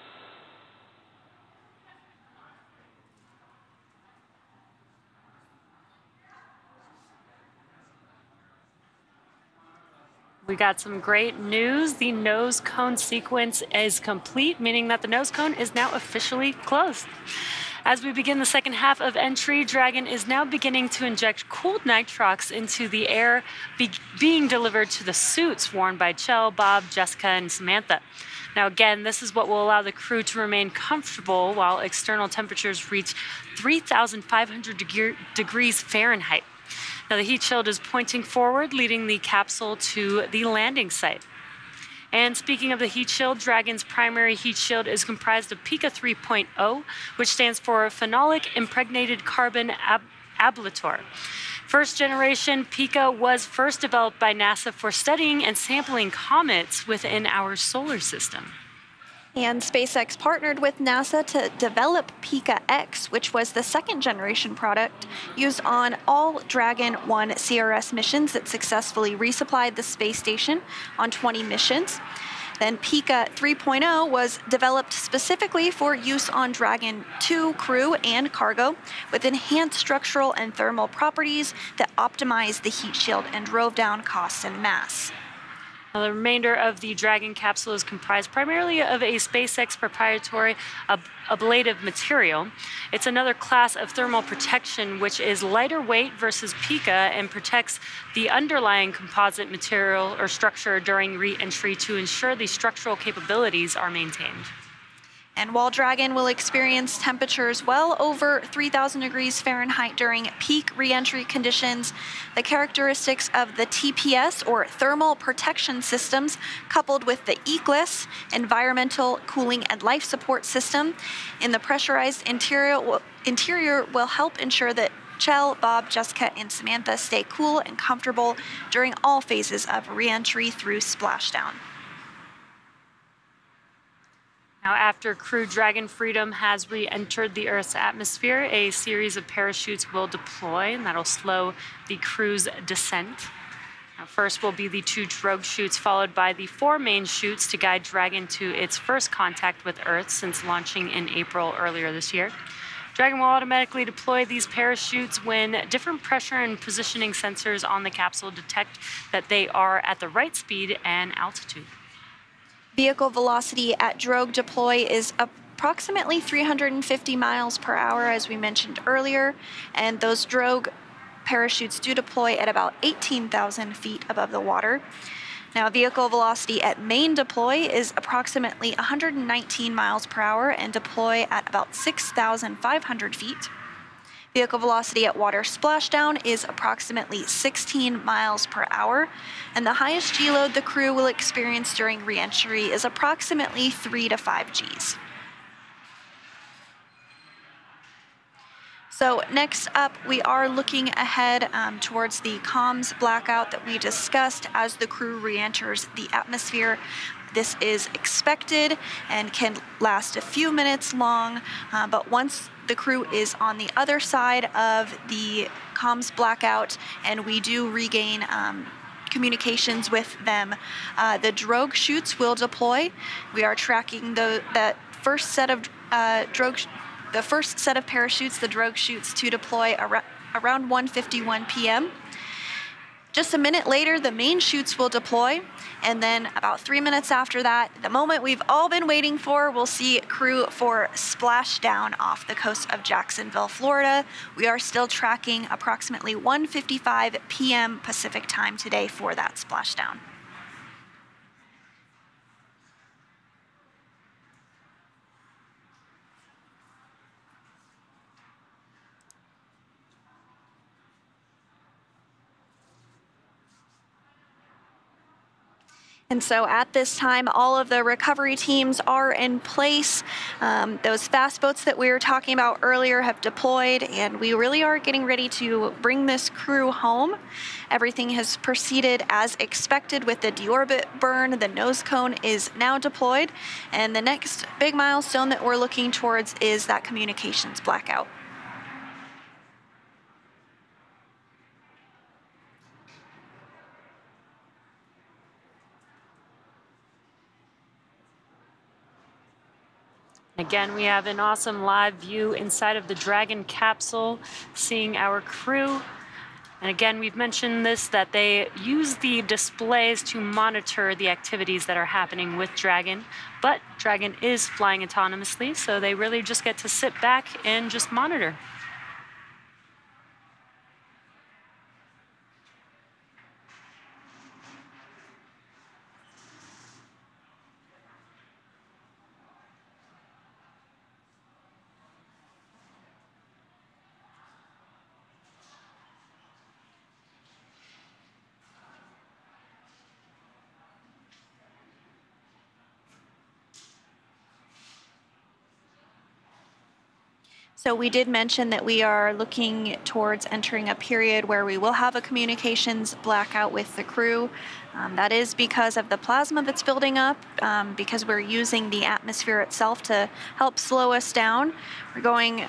We got some great news. The nose cone sequence is complete, meaning that the nose cone is now officially closed. As we begin the second half of entry, Dragon is now beginning to inject cooled nitrox into the air being delivered to the suits worn by Kjell, Bob, Jessica, and Samantha. Now again, this is what will allow the crew to remain comfortable while external temperatures reach 3,500 degrees Fahrenheit. Now the heat shield is pointing forward, leading the capsule to the landing site. And speaking of the heat shield, Dragon's primary heat shield is comprised of Pika 3.0, which stands for Phenolic Impregnated Carbon Ablator. First generation Pika was first developed by NASA for studying and sampling comets within our solar system. And SpaceX partnered with NASA to develop Pika X, which was the second generation product used on all Dragon 1 CRS missions that successfully resupplied the space station on 20 missions. Then Pika 3.0 was developed specifically for use on Dragon 2 crew and cargo with enhanced structural and thermal properties that optimized the heat shield and drove down costs and mass. Now, the remainder of the Dragon capsule is comprised primarily of a SpaceX proprietary ablative material. It's another class of thermal protection which is lighter weight versus Pika and protects the underlying composite material or structure during re-entry to ensure the structural capabilities are maintained. And while Dragon will experience temperatures well over 3,000 degrees Fahrenheit during peak re-entry conditions, the characteristics of the TPS, or Thermal Protection Systems, coupled with the Egress, Environmental Cooling and Life Support System, in the pressurized interior will help ensure that Kjell, Bob, Jessica, and Samantha stay cool and comfortable during all phases of re-entry through splashdown. Now, after Crew Dragon Freedom has re-entered the Earth's atmosphere, a series of parachutes will deploy, and that'll slow the crew's descent. Now, first will be the 2 drogue chutes, followed by the 4 main chutes to guide Dragon to its first contact with Earth since launching in April earlier this year. Dragon will automatically deploy these parachutes when different pressure and positioning sensors on the capsule detect that they are at the right speed and altitude. Vehicle velocity at drogue deploy is approximately 350 miles per hour, as we mentioned earlier, and those drogue parachutes do deploy at about 18,000 feet above the water. Now, vehicle velocity at main deploy is approximately 119 miles per hour and deploy at about 6,500 feet. Vehicle velocity at water splashdown is approximately 16 miles per hour, and the highest G load the crew will experience during re-entry is approximately 3 to 5 Gs. So next up, we are looking ahead towards the comms blackout that we discussed as the crew re-enters the atmosphere. This is expected and can last a few minutes long, but once the crew is on the other side of the comms blackout and we do regain communications with them, the drogue chutes will deploy. We are tracking that first set of the first set of parachutes, the drogue chutes, to deploy around 1:51 p.m. Just a minute later, the main chutes will deploy, and then about 3 minutes after that, the moment we've all been waiting for, we'll see Crew-4 splash down off the coast of Jacksonville, Florida. We are still tracking approximately 1:55 p.m. Pacific time today for that splashdown. And so at this time, all of the recovery teams are in place. Those fast boats that we were talking about earlier have deployed, and we really are getting ready to bring this crew home. Everything has proceeded as expected with the Deorbit Burn. The nose cone is now deployed, and the next big milestone that we're looking towards is that communications blackout. Again, we have an awesome live view inside of the Dragon capsule, seeing our crew. And again, we've mentioned this, that they use the displays to monitor the activities that are happening with Dragon. But Dragon is flying autonomously, so they really just get to sit back and just monitor. So we did mention that we are looking towards entering a period where we will have a communications blackout with the crew. That is because of the plasma that's building up, because we're using the atmosphere itself to help slow us down. We're going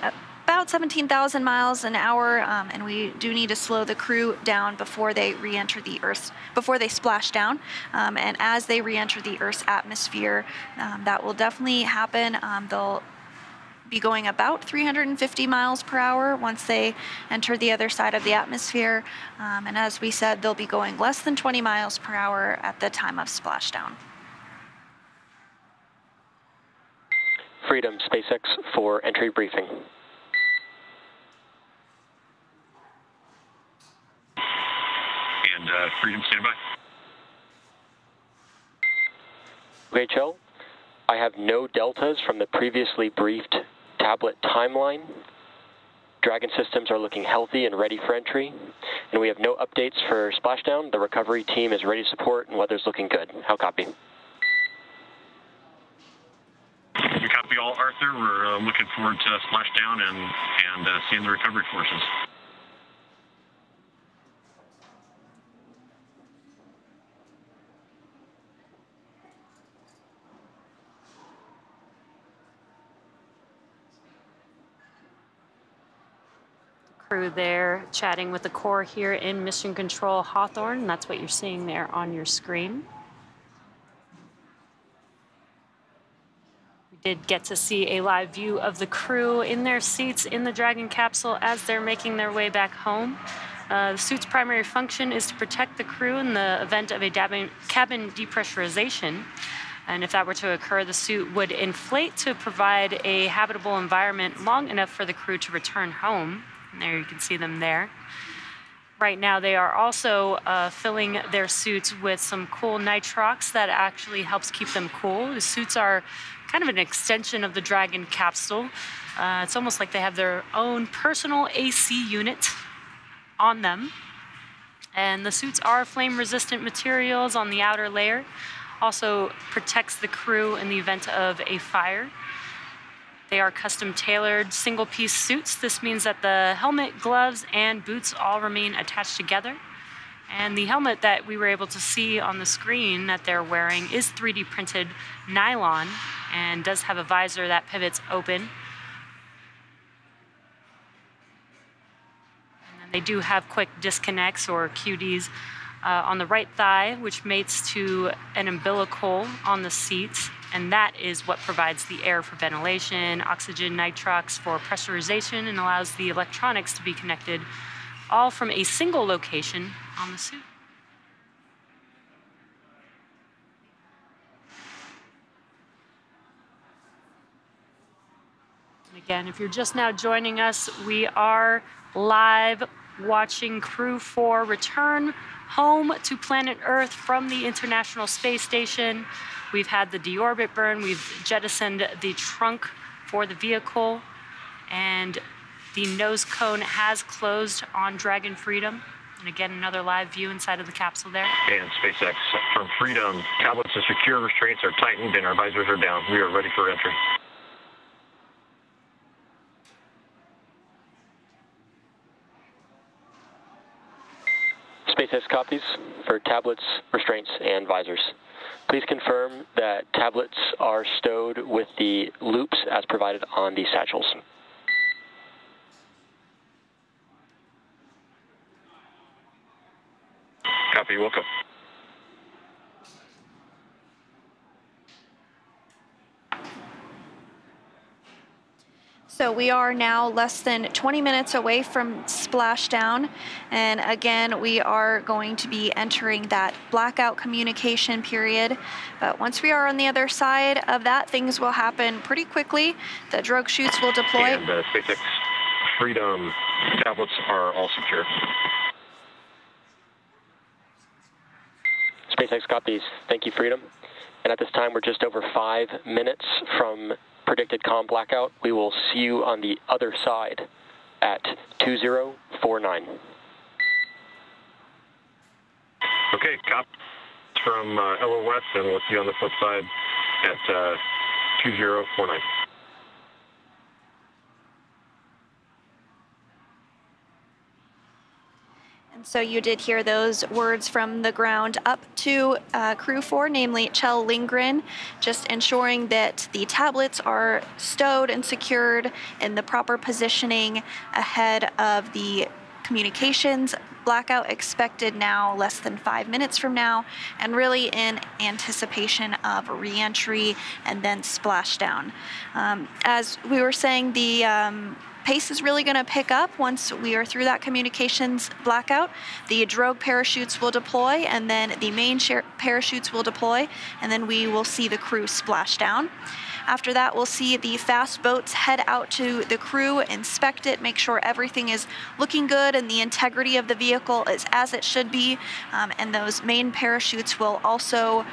about 17,000 miles an hour, and we do need to slow the crew down before they re-enter the Earth's, before they splash down. And as they re-enter the Earth's atmosphere, that will definitely happen. They'll be going about 350 miles per hour once they enter the other side of the atmosphere. And as we said, they'll be going less than 20 miles per hour at the time of splashdown. Freedom, SpaceX for entry briefing. And Freedom, stand by. Okay, Kjell. I have no deltas from the previously briefed tablet timeline. Dragon systems are looking healthy and ready for entry. And we have no updates for splashdown. The recovery team is ready to support and weather's looking good. How copy? We copy all, Arthur. We're looking forward to splashdown and seeing the recovery forces. Crew there chatting with the core here in Mission Control Hawthorne. And that's what you're seeing there on your screen. We did get to see a live view of the crew in their seats in the Dragon capsule as they're making their way back home. The suit's primary function is to protect the crew in the event of a cabin depressurization. And if that were to occur, the suit would inflate to provide a habitable environment long enough for the crew to return home. And there you can see them there. Right now, they are also filling their suits with some cool nitrox that actually helps keep them cool. The suits are kind of an extension of the Dragon capsule. It's almost like they have their own personal AC unit on them. And the suits are flame-resistant materials on the outer layer. Also protects the crew in the event of a fire. They are custom-tailored single-piece suits. This means that the helmet, gloves, and boots all remain attached together. And the helmet that we were able to see on the screen that they're wearing is 3D printed nylon and does have a visor that pivots open. And then they do have quick disconnects or QDs on the right thigh, which mates to an umbilical on the seat. And that is what provides the air for ventilation, oxygen, nitrox for pressurization, and allows the electronics to be connected all from a single location on the suit. And again, if you're just now joining us, we are live watching Crew-4 return home to planet Earth from the International Space Station. We've had the Deorbit burn, we've jettisoned the trunk for the vehicle, and the nose cone has closed on Dragon Freedom. And again, another live view inside of the capsule there. And SpaceX from Freedom. Tablets are secure, restraints are tightened, and our visors are down. We are ready for entry. SpaceX copies for tablets, restraints, and visors. Please confirm that tablets are stowed with the loops as provided on the satchels. Copy, welcome. So we are now less than 20 minutes away from splashdown, and again we are going to be entering that blackout communication period. But once we are on the other side of that, things will happen pretty quickly. The drogue chutes will deploy. And SpaceX Freedom tablets are all secure. SpaceX copies. Thank you, Freedom. And at this time, we're just over 5 minutes from predicted comm blackout. We will see you on the other side at 2049. Okay, cop from LOS, and we'll see you on the flip side at 2049. So you did hear those words from the ground up to Crew-4, namely Kjell Lindgren, just ensuring that the tablets are stowed and secured in the proper positioning ahead of the communications blackout expected now less than 5 minutes from now, and really in anticipation of re-entry and then splashdown. As we were saying, the pace is really going to pick up once we are through that communications blackout. The drogue parachutes will deploy, and then the main parachutes will deploy, and then we will see the crew splash down. After that, we'll see the fast boats head out to the crew, inspect it, make sure everything is looking good and the integrity of the vehicle is as it should be. And those main parachutes will also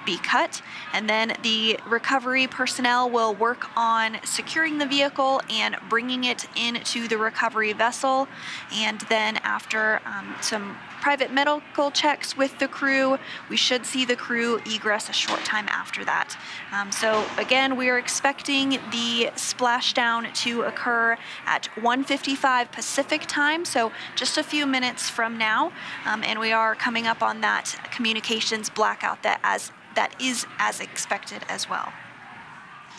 be cut. And then the recovery personnel will work on securing the vehicle and bringing it into the recovery vessel. And then after some private medical checks with the crew, we should see the crew egress a short time after that. So again, we are expecting the splashdown to occur at 1:55 Pacific time, so just a few minutes from now, and we are coming up on that communications blackout that is as expected as well.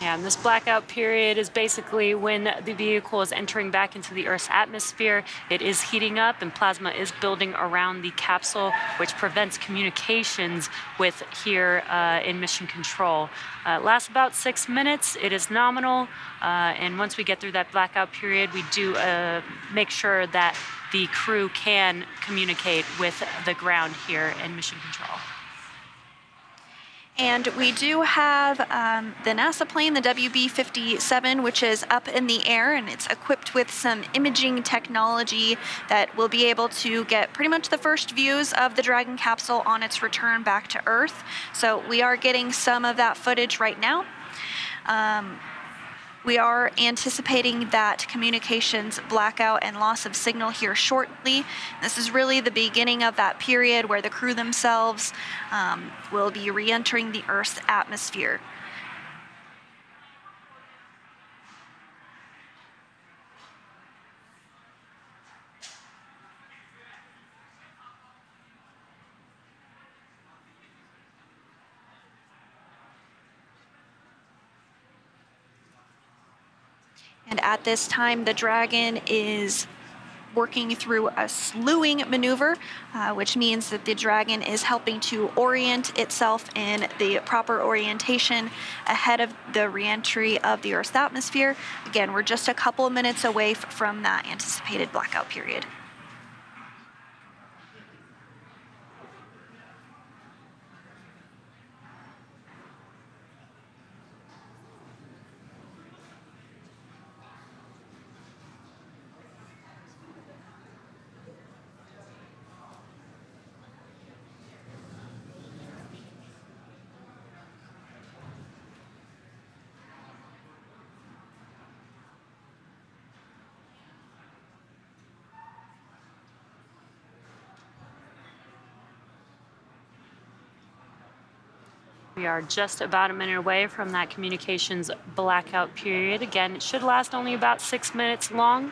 Yeah, and this blackout period is basically when the vehicle is entering back into the Earth's atmosphere. It is heating up and plasma is building around the capsule, which prevents communications with here in mission control. It lasts about 6 minutes. It is nominal. And once we get through that blackout period, we do make sure that the crew can communicate with the ground here in mission control. And we do have the NASA plane, the WB-57, which is up in the air, and it's equipped with some imaging technology that will be able to get pretty much the first views of the Dragon capsule on its return back to Earth. So we are getting some of that footage right now. We are anticipating that communications blackout and loss of signal here shortly. This is really the beginning of that period where the crew themselves will be re-entering the Earth's atmosphere. And at this time, the Dragon is working through a slewing maneuver, which means that the Dragon is helping to orient itself in the proper orientation ahead of the re-entry of the Earth's atmosphere. Again, we're just a couple of minutes away from that anticipated blackout period. We are just about a minute away from that communications blackout period. Again, it should last only about 6 minutes long.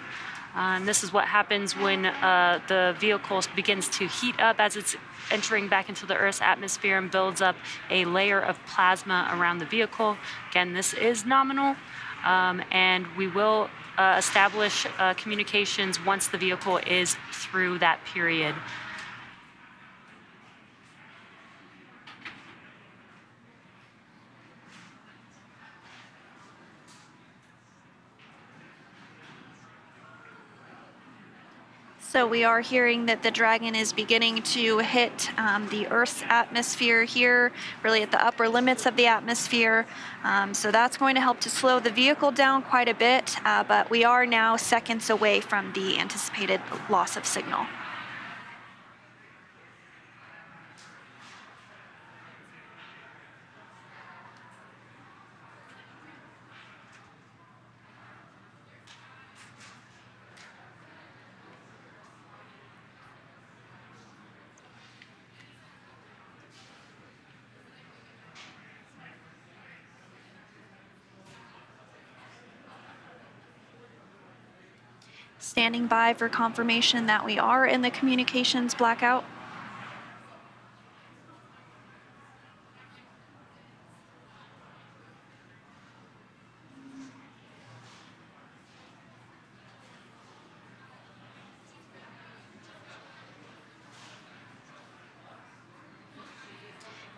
And this is what happens when the vehicle begins to heat up as it's entering back into the Earth's atmosphere and builds up a layer of plasma around the vehicle. Again, this is nominal, and we will establish communications once the vehicle is through that period. So we are hearing that the Dragon is beginning to hit the Earth's atmosphere here, really at the upper limits of the atmosphere. So that's going to help to slow the vehicle down quite a bit, but we are now seconds away from the anticipated loss of signal. Standing by for confirmation that we are in the communications blackout.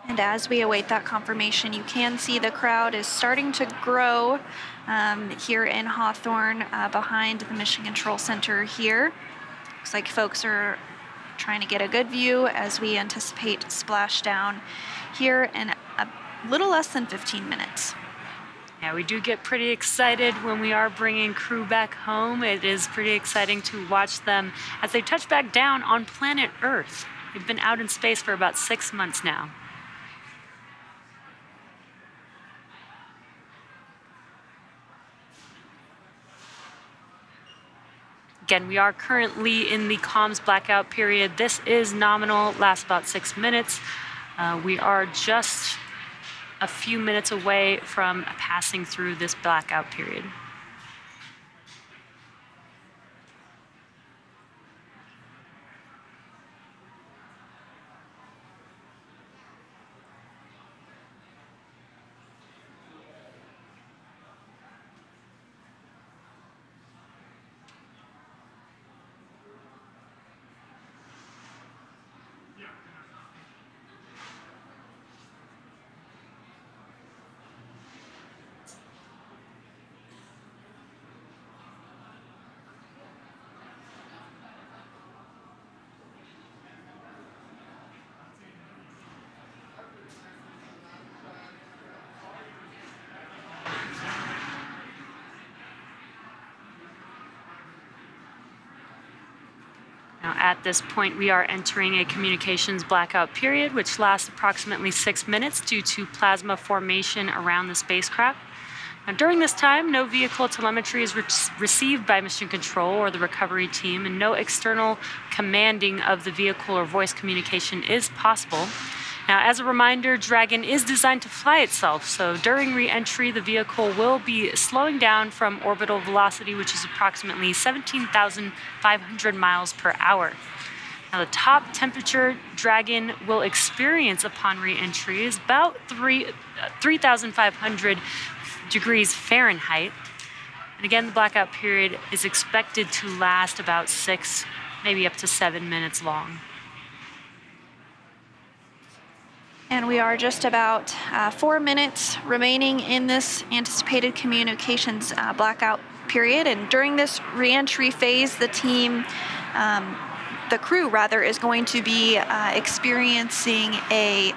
And as we await that confirmation, you can see the crowd is starting to grow here in Hawthorne behind the Mission Control Center here. Looks like folks are trying to get a good view as we anticipate splashdown here in a little less than 15 minutes. Yeah, we do get pretty excited when we are bringing crew back home. It is pretty exciting to watch them as they touch back down on planet Earth. They've been out in space for about 6 months now. Again, we are currently in the comms blackout period. This is nominal, lasts about 6 minutes. We are just a few minutes away from passing through this blackout period. Now, at this point, we are entering a communications blackout period, which lasts approximately 6 minutes due to plasma formation around the spacecraft. Now, during this time, no vehicle telemetry is received by mission control or the recovery team, and no external commanding of the vehicle or voice communication is possible. Now, as a reminder, Dragon is designed to fly itself, so during re-entry, the vehicle will be slowing down from orbital velocity, which is approximately 17,500 miles per hour. Now, the top temperature Dragon will experience upon re-entry is about 3,500 degrees Fahrenheit. And again, the blackout period is expected to last about 6, maybe up to 7 minutes long. And we are just about 4 minutes remaining in this anticipated communications blackout period. And during this re-entry phase, the crew is going to be experiencing a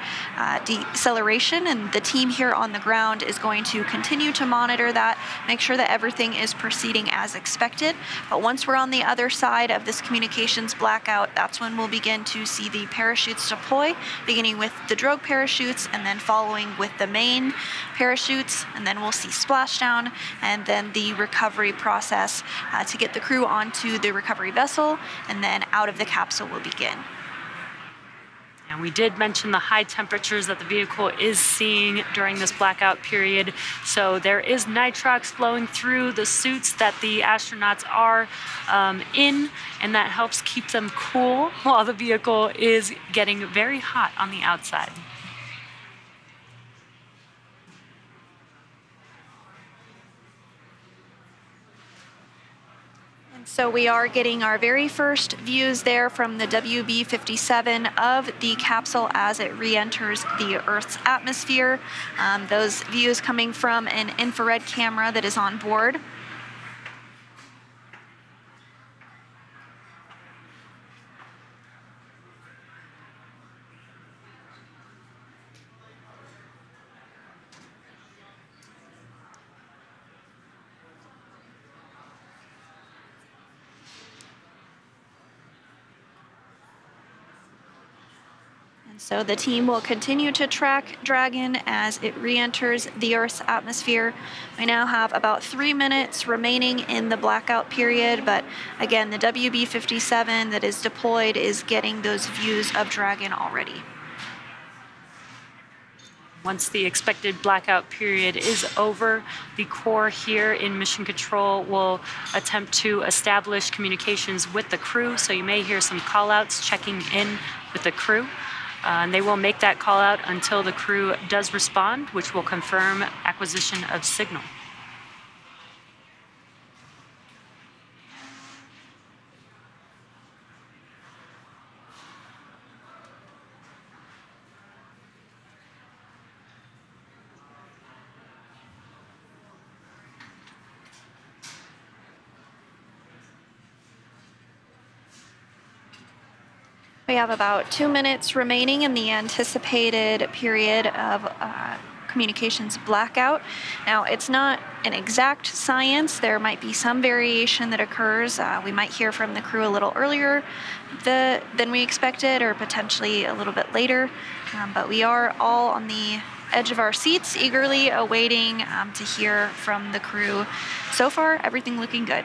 deceleration, and the team here on the ground is going to continue to monitor that, make sure that everything is proceeding as expected. But once we're on the other side of this communications blackout, that's when we'll begin to see the parachutes deploy, beginning with the drogue parachutes and then following with the main parachutes, and then we'll see splashdown and then the recovery process to get the crew onto the recovery vessel, and then out of the capsule will begin. And we did mention the high temperatures that the vehicle is seeing during this blackout period. So there is nitrox flowing through the suits that the astronauts are in, and that helps keep them cool while the vehicle is getting very hot on the outside. So we are getting our very first views there from the WB-57 of the capsule as it re-enters the Earth's atmosphere. Those views coming from an infrared camera that is on board. So the team will continue to track Dragon as it re-enters the Earth's atmosphere. We now have about 3 minutes remaining in the blackout period, but again, the WB-57 that is deployed is getting those views of Dragon already. Once the expected blackout period is over, the core here in mission control will attempt to establish communications with the crew, so you may hear some call-outs checking in with the crew. And they will make that call out until the crew does respond, which will confirm acquisition of signal. We have about 2 minutes remaining in the anticipated period of communications blackout. Now, it's not an exact science. There might be some variation that occurs. We might hear from the crew a little earlier than we expected, or potentially a little bit later. But we are all on the edge of our seats, eagerly awaiting to hear from the crew. So far, everything looking good.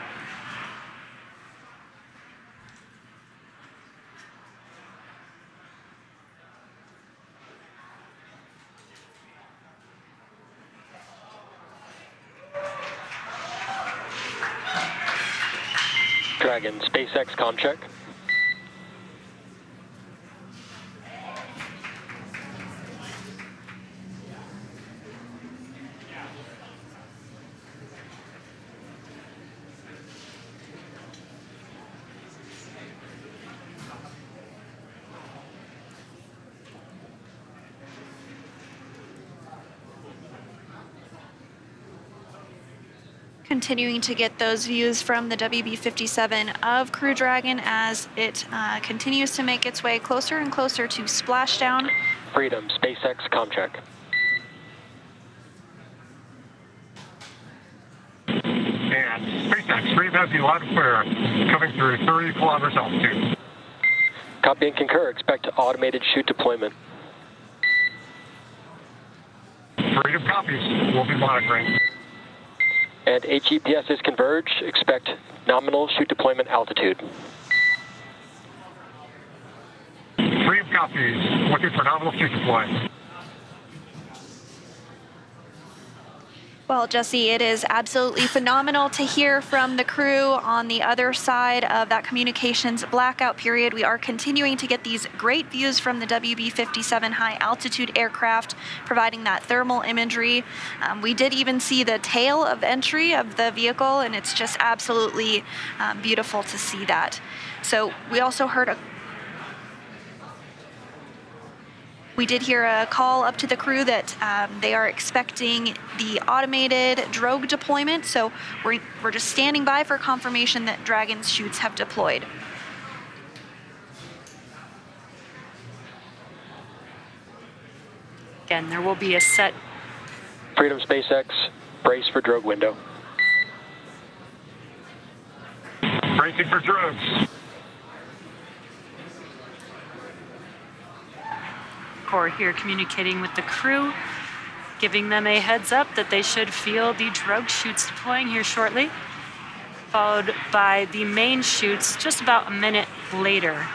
Dragon, SpaceX comm check. Continuing to get those views from the WB-57 of Crew Dragon as it continues to make its way closer and closer to splashdown. Freedom, SpaceX comm check. And SpaceX, Freedom has you loud and clear, coming through 30 kilometers altitude. Copy and concur. Expect automated chute deployment. Freedom copies. We'll be monitoring. And HEPSs converge. Expect nominal chute deployment altitude. Freedom copies. Looking for nominal chute deployment. Well, Jesse, it is absolutely phenomenal to hear from the crew on the other side of that communications blackout period. We are continuing to get these great views from the WB-57 high altitude aircraft, providing that thermal imagery. We did even see the tail of entry of the vehicle, and it's just absolutely beautiful to see that. So we also heard we did hear a call up to the crew that they are expecting the automated drogue deployment, so we're just standing by for confirmation that Dragon's chutes have deployed. Again, there will be a set. Freedom SpaceX, brace for drogue window. Bracing for drogues. Core here communicating with the crew, giving them a heads up that they should feel the drogue chutes deploying here shortly, followed by the main chutes just about a minute later.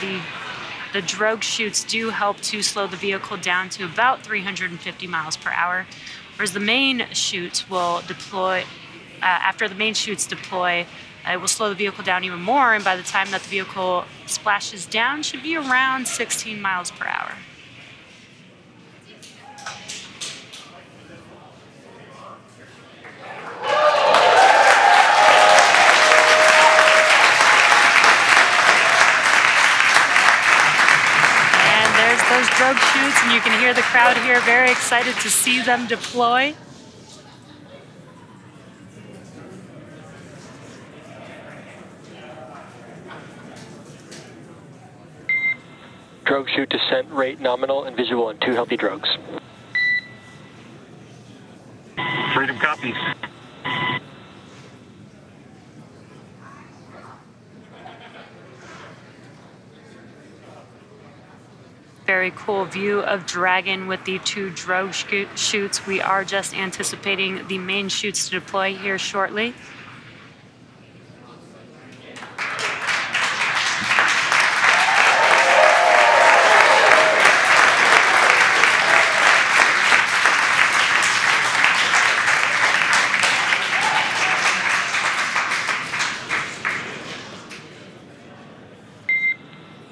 The drogue chutes do help to slow the vehicle down to about 350 miles per hour, whereas the main chutes will deploy, after the main chutes deploy, it will slow the vehicle down even more, and by the time that the vehicle splashes down, should be around 16 miles per hour. And there's those drogue chutes, and you can hear the crowd here very excited to see them deploy. Drogue chute descent rate nominal and visual on 2 healthy drogues. Freedom copies. Very cool view of Dragon with the 2 drogue chutes. We are just anticipating the main chutes to deploy here shortly.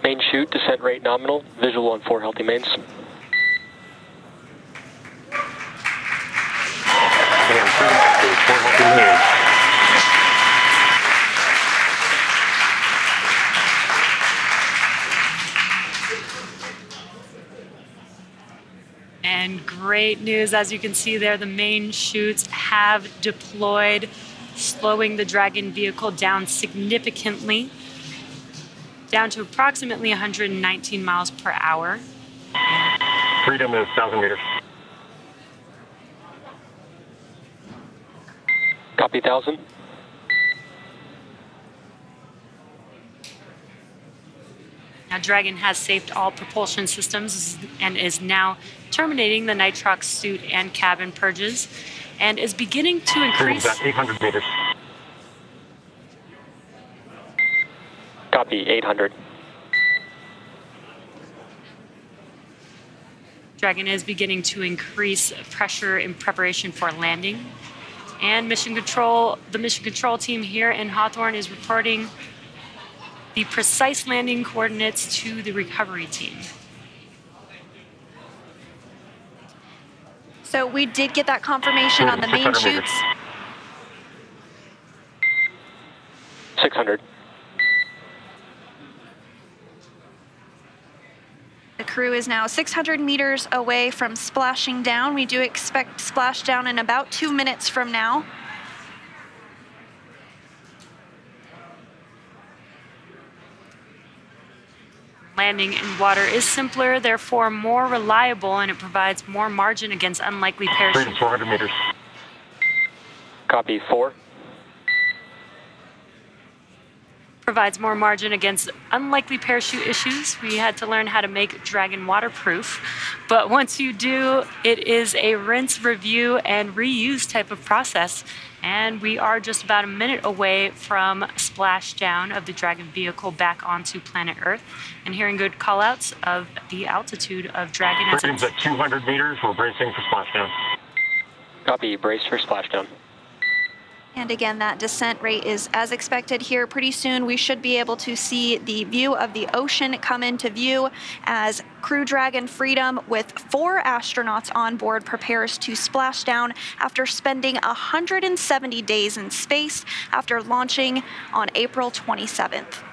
Main chute descent rate nominal, visual on 4 healthy mains. And great news, as you can see there, the main chutes have deployed, slowing the Dragon vehicle down significantly, down to approximately 119 miles per hour. Freedom is 1,000 meters. Copy 1,000. Now Dragon has saved all propulsion systems and is now terminating the nitrox suit and cabin purges, and is beginning to increase. At 800 meters. Copy 800. Dragon is beginning to increase pressure in preparation for landing. And the mission control team here in Hawthorne is reporting the precise landing coordinates to the recovery team. So we did get that confirmation on the main chutes. 600. The crew is now 600 meters away from splashing down. We do expect splashdown in about 2 minutes from now. Landing in water is simpler, therefore more reliable, and it provides more margin against unlikely parachute. 400 meters. Copy 4. Provides more margin against unlikely parachute issues. We had to learn how to make Dragon waterproof. But once you do, it is a rinse, review, and reuse type of process. And we are just about a minute away from splashdown of the Dragon vehicle back onto planet Earth. And hearing good callouts of the altitude of Dragon. Freedom's at 200 meters. We're bracing for splashdown. Copy, brace for splashdown. And again, that descent rate is as expected here. Pretty soon we should be able to see the view of the ocean come into view as Crew Dragon Freedom with 4 astronauts on board prepares to splash down after spending 170 days in space after launching on April 27th.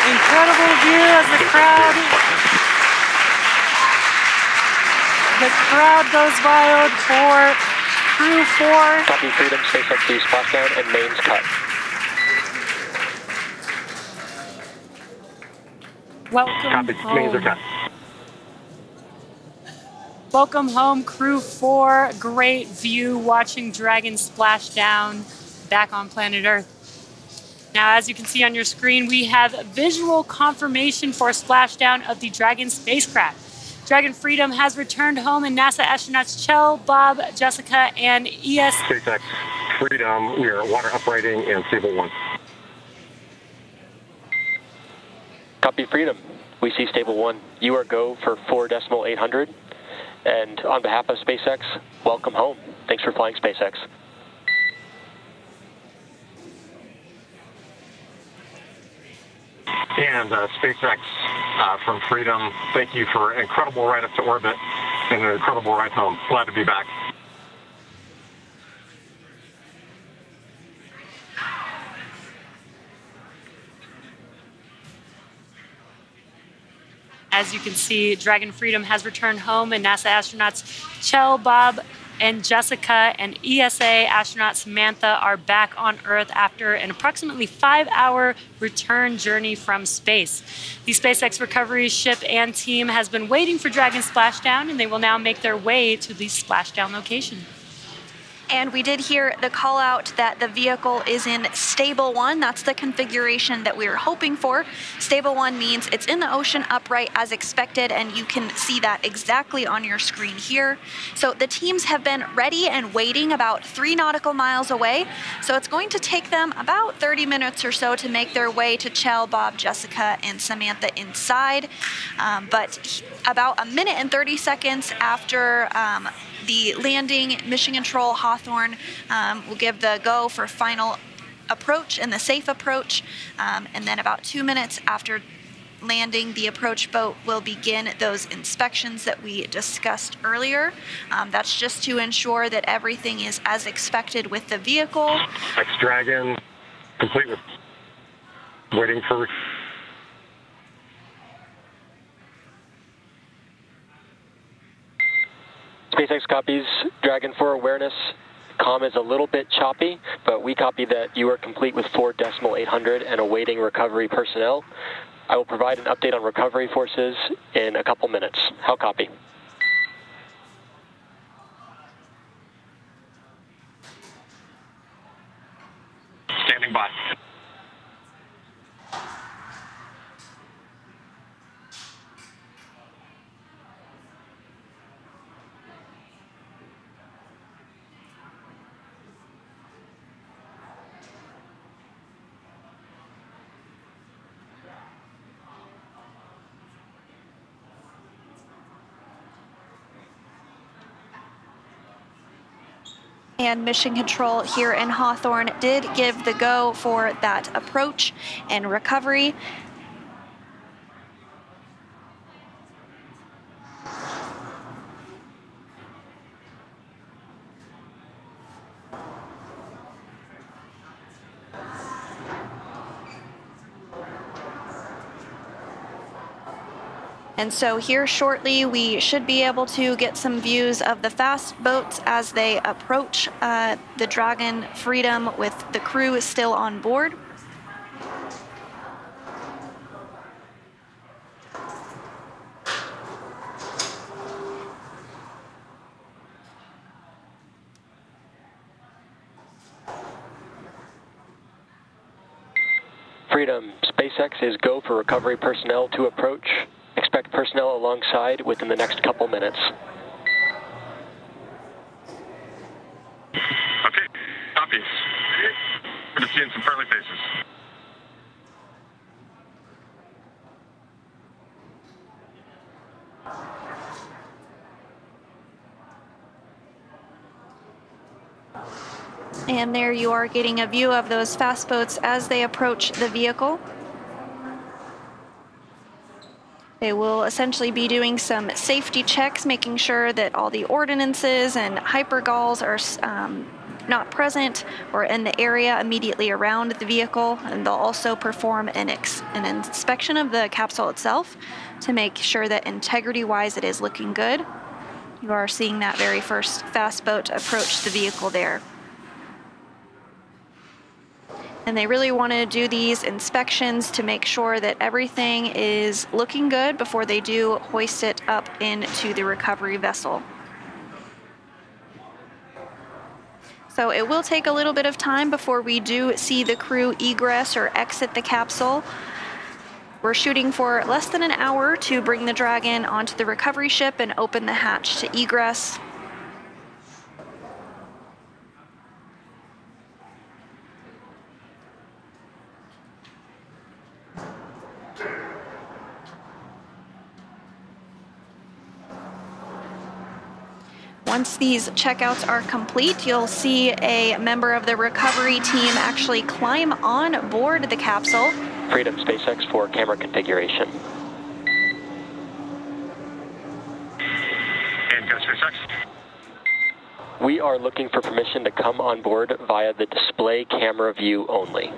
Incredible view as the crowd goes wild for Crew-4. Copy, Freedom, SpaceX to splashdown and mains cut. Welcome Copy, home. mains are cut. Welcome home, Crew-4. Great view watching Dragon splash down back on planet Earth. Now, as you can see on your screen, we have visual confirmation for splashdown of the Dragon spacecraft. Dragon Freedom has returned home, and NASA astronauts Kjell, Bob, Jessica, and SpaceX Freedom, we are water uprighting and stable 1. Copy, Freedom. We see stable 1. You are go for 4.800. And on behalf of SpaceX, welcome home. Thanks for flying SpaceX. And SpaceX from Freedom, thank you for an incredible ride up to orbit and an incredible ride home. Glad to be back. As you can see, Dragon Freedom has returned home, and NASA astronauts Kjell, Bob, and Jessica and ESA astronaut Samantha are back on Earth after an approximately 5-hour return journey from space. The SpaceX recovery ship and team has been waiting for Dragon splashdown, and they will now make their way to the splashdown location. And we did hear the call out that the vehicle is in stable 1. That's the configuration that we were hoping for. Stable 1 means it's in the ocean upright as expected, and you can see that exactly on your screen here. So the teams have been ready and waiting about 3 nautical miles away. So it's going to take them about 30 minutes or so to make their way to Kjell, Bob, Jessica, and Samantha inside. But about a minute and 30 seconds after the landing, Mission Control Hawthorne will give the go for final approach and the safe approach. And then about 2 minutes after landing, the approach boat will begin those inspections that we discussed earlier. That's just to ensure that everything is as expected with the vehicle. X-Dragon, complete with waiting for... SpaceX copies Dragon 4 awareness. Comm is a little bit choppy, but we copy that you are complete with 4.800 and awaiting recovery personnel. I will provide an update on recovery forces in a couple minutes. How copy? Standing by. And Mission Control here in Hawthorne did give the go for that approach and recovery. And so here shortly, we should be able to get some views of the fast boats as they approach the Dragon Freedom with the crew still on board. Freedom, SpaceX is go for recovery personnel to approach. Expect personnel alongside within the next couple minutes. Okay, copy. We're seeing some friendly faces. And there you are getting a view of those fast boats as they approach the vehicle. They will essentially be doing some safety checks, making sure that all the ordnances and hypergalls are not present or in the area immediately around the vehicle. And they'll also perform an inspection of the capsule itself to make sure that integrity-wise it is looking good. You are seeing that very first fast boat approach the vehicle there. And they really want to do these inspections to make sure that everything is looking good before they do hoist it up into the recovery vessel. So it will take a little bit of time before we do see the crew egress or exit the capsule. We're shooting for less than an hour to bring the Dragon onto the recovery ship and open the hatch to egress. Once these checkouts are complete, you'll see a member of the recovery team actually climb on board the capsule. Freedom, SpaceX for camera configuration. And go SpaceX. We are looking for permission to come on board via the display camera view only.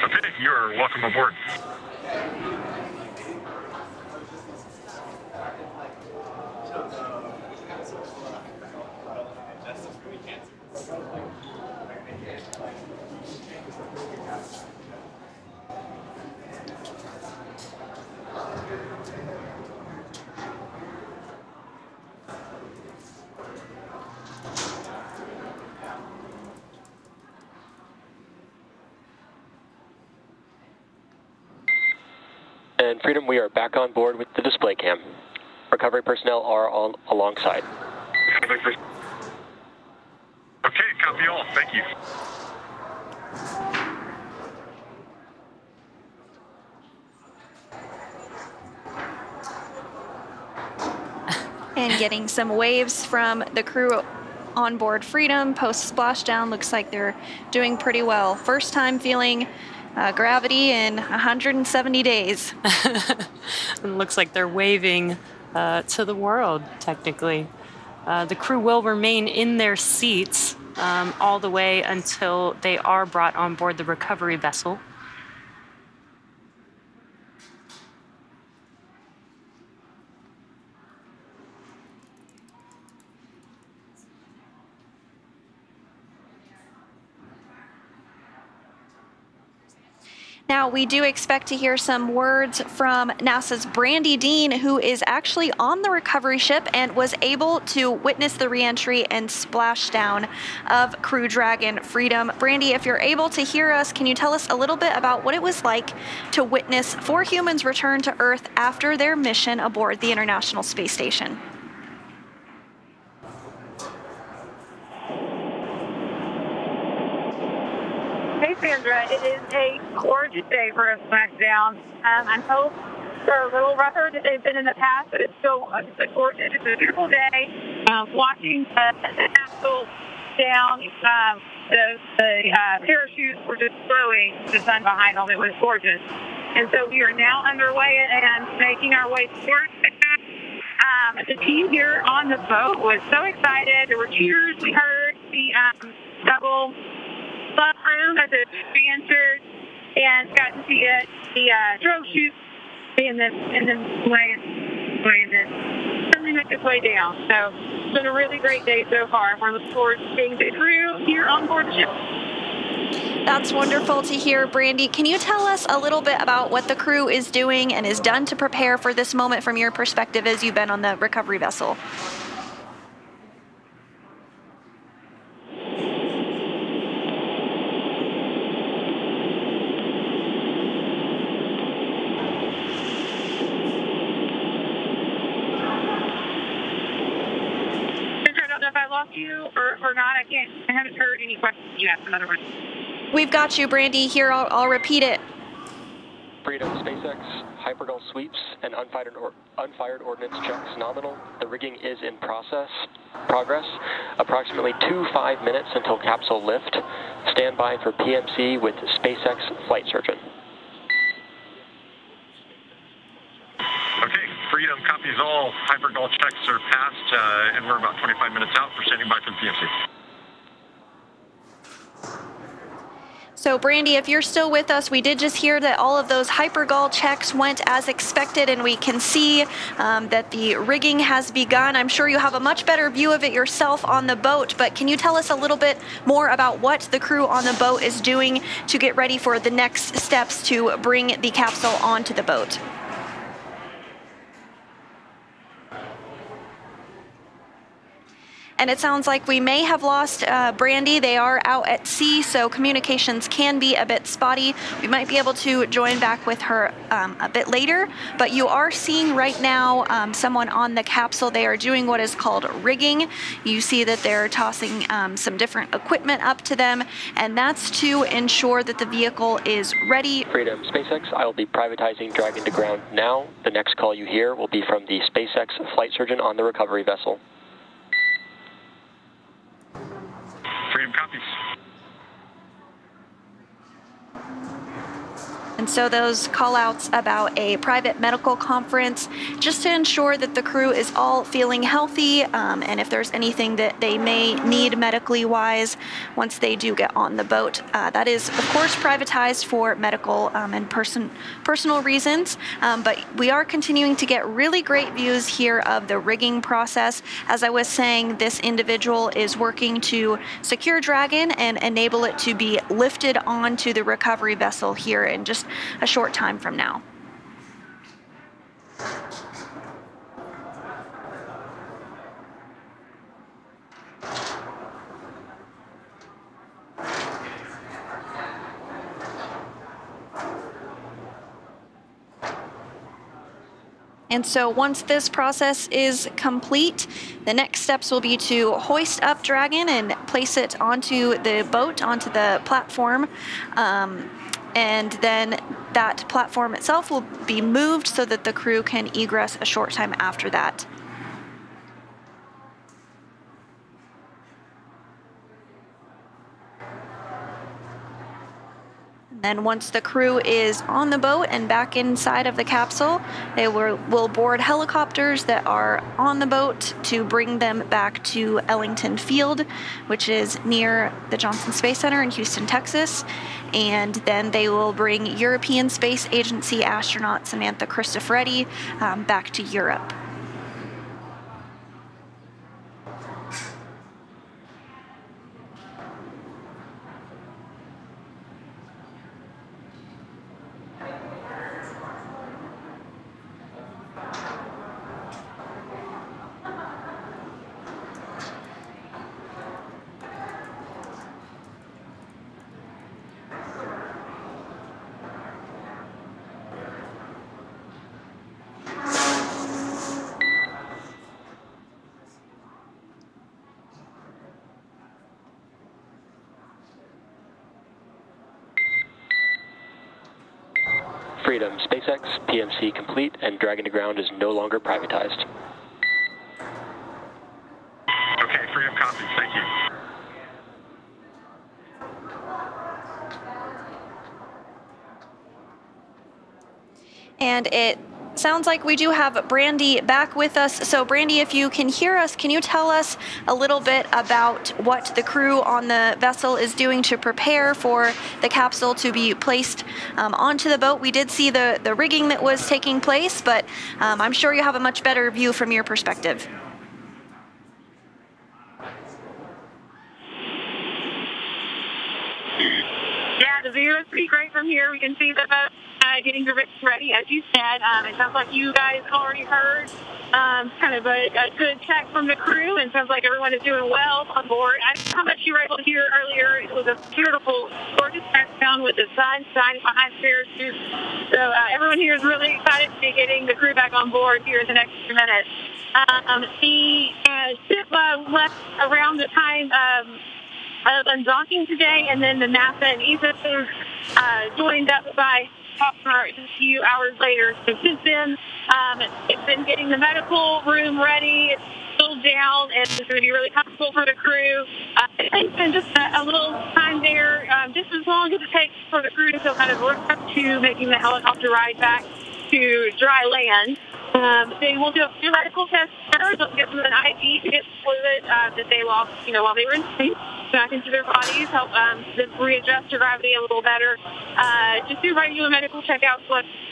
Okay, you're welcome aboard. And Freedom, we are back on board with the display cam. Recovery personnel are all alongside. Okay, copy all. Thank you. And getting some waves from the crew on board Freedom post splashdown. Looks like they're doing pretty well. First time feeling gravity in 170 days. It looks like they're waving to the world, technically. The crew will remain in their seats all the way until they are brought on board the recovery vessel. Now, we do expect to hear some words from NASA's Brandy Dean, who is actually on the recovery ship and was able to witness the reentry and splashdown of Crew Dragon Freedom. Brandy, if you're able to hear us, can you tell us a little bit about what it was like to witness 4 humans return to Earth after their mission aboard the International Space Station? Hey Sandra, it is a gorgeous day for a splashdown. I hope they're a little rougher than they've been in the past, but it's still it's a beautiful day. Watching the capsule down, the parachutes were just glowing, the sun behind them. It was gorgeous. And so we are now underway and making our way towards the team here on the boat was so excited. There were cheers. We heard the double room as it re-entered, and got to see the drone shoot and then something make its way down. So it's been a really great day so far. We're looking forward to seeing the crew here on board the ship. That's wonderful to hear, Brandy. Can you tell us a little bit about what the crew is doing and is done to prepare for this moment from your perspective as you've been on the recovery vessel? I don't know if I lost you or not. I haven't heard any questions yet, in other words. We've got you, Brandy. Here, I'll repeat it. Freedom, SpaceX, hypergol sweeps, and unfired ordnance checks nominal. The rigging is in progress. Approximately 5 minutes until capsule lift. Stand by for PMC with SpaceX flight surgeon. Okay, Freedom copies all. Hypergol checks are passed, and we're about 25 minutes out. We're standing by for the PMC. So, Brandy, if you're still with us, we did just hear that all of those hypergol checks went as expected, and we can see that the rigging has begun. I'm sure you have a much better view of it yourself on the boat, but can you tell us a little bit more about what the crew on the boat is doing to get ready for the next steps to bring the capsule onto the boat? And it sounds like we may have lost Brandy. They are out at sea, so communications can be a bit spotty. We might be able to join back with her a bit later, but you are seeing right now someone on the capsule. They are doing what is called rigging. You see that they're tossing some different equipment up to them, and that's to ensure that the vehicle is ready. Freedom, SpaceX, I will be privatizing Dragon to ground now. The next call you hear will be from the SpaceX flight surgeon on the recovery vessel. Freedom copies. And so those call outs about a private medical conference just to ensure that the crew is all feeling healthy, and if there's anything that they may need medically wise once they do get on the boat. That is, of course, privatized for medical and personal reasons, but we are continuing to get really great views here of the rigging process. As I was saying, this individual is working to secure Dragon and enable it to be lifted onto the recovery vessel here in just a short time from now. And so once this process is complete, the next steps will be to hoist up Dragon and place it onto the boat, onto the platform. And then that platform itself will be moved so that the crew can egress a short time after that. Then once the crew is on the boat and back inside of the capsule, they will board helicopters that are on the boat to bring them back to Ellington Field, which is near the Johnson Space Center in Houston, Texas. And then they will bring European Space Agency astronaut Samantha Cristoforetti back to Europe. Freedom, SpaceX, PMC complete, and Dragon to ground is no longer privatized. Okay, Freedom copies. Thank you. And it sounds like we do have Brandy back with us. So Brandy, if you can hear us, can you tell us a little bit about what the crew on the vessel is doing to prepare for the capsule to be placed onto the boat? We did see the rigging that was taking place, but I'm sure you have a much better view from your perspective. Yeah, the view is pretty great from here. We can see the boat getting the rigs ready, as you said. It sounds like you guys already heard kind of a good check from the crew, and sounds like everyone is doing well on board. I don't know how much you were able to hear earlier. It was a beautiful, gorgeous touchdown with the sun shining behind parachutes. So everyone here is really excited to be getting the crew back on board here in the next few minutes. The ship left around the time of undocking today, and then the NASA and ESA teams joined up by Hopper a few hours later. So since then, it's been getting the medical room ready. It's still down, and it's going to be really comfortable for the crew. It's been just a little time there, just as long as it takes for the crew to feel kind of work up to making the helicopter ride back to dry land. They will do a few medical tests first. They'll give them an IV to get fluid that they lost, while they were in space, back into their bodies, help them readjust to gravity a little better. Just do regular medical checkouts,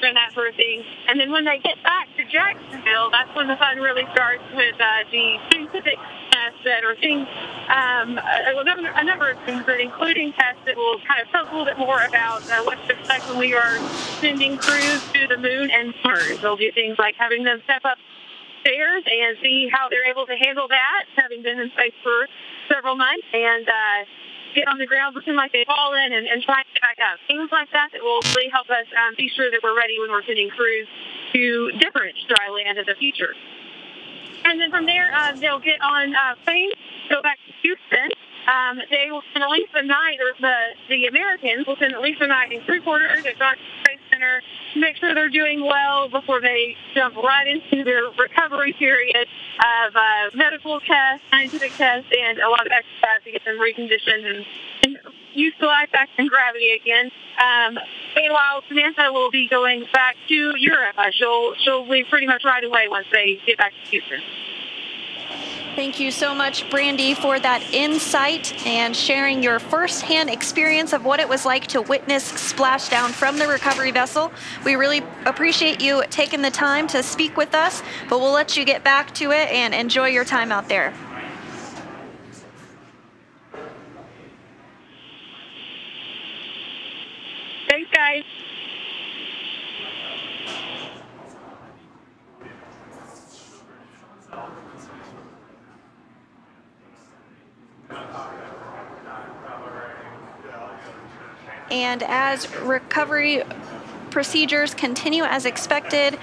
and that sort of thing. And then when they get back to Jacksonville, that's when the fun really starts with the scientific tests that are things, a number of things, but including tests that will kind of talk a little bit more about what to expect when we are sending crews to the moon and Mars. They'll do things like having them step up stairs and see how they're able to handle that, having been in space for several months, and get on the ground looking like they've fallen and try to get back up. Things like that will really help us be sure that we're ready when we're sending crews to different dry land in the future. And then from there, they'll get on planes, go back to Houston. They will spend at least a night, or the Americans will spend at least a night in Crew-4 at Johnson Space Center to make sure they're doing well before they jump right into their recovery period of medical tests, scientific tests, and a lot of exercise to get them reconditioned and used to life back in gravity again. Meanwhile, Samantha will be going back to Europe. She'll leave pretty much right away once they get back to Houston. Thank you so much, Brandy, for that insight and sharing your firsthand experience of what it was like to witness splashdown from the recovery vessel. We really appreciate you taking the time to speak with us, but we'll let you get back to it and enjoy your time out there. Thanks, guys. And as recovery procedures continue as expected,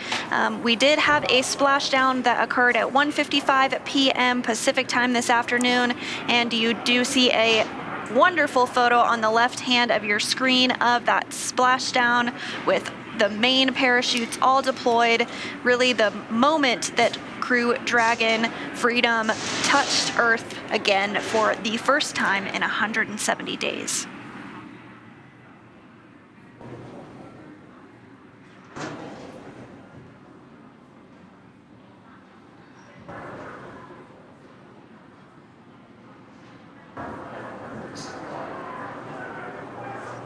we did have a splashdown that occurred at 1:55 p.m. Pacific time this afternoon, and you do see a wonderful photo on the left hand of your screen of that splashdown with the main parachutes all deployed. Really the moment that Crew Dragon Freedom touched Earth again for the first time in 170 days.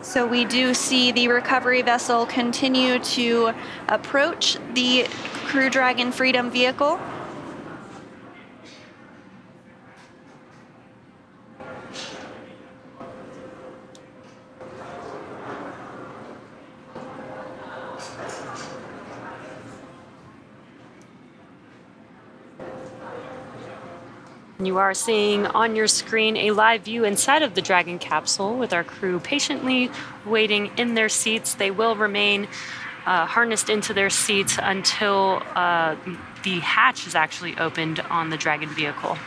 So we do see the recovery vessel continue to approach the Crew Dragon Freedom vehicle. You are seeing on your screen a live view inside of the Dragon capsule with our crew patiently waiting in their seats. They will remain harnessed into their seats until the hatch is actually opened on the Dragon vehicle.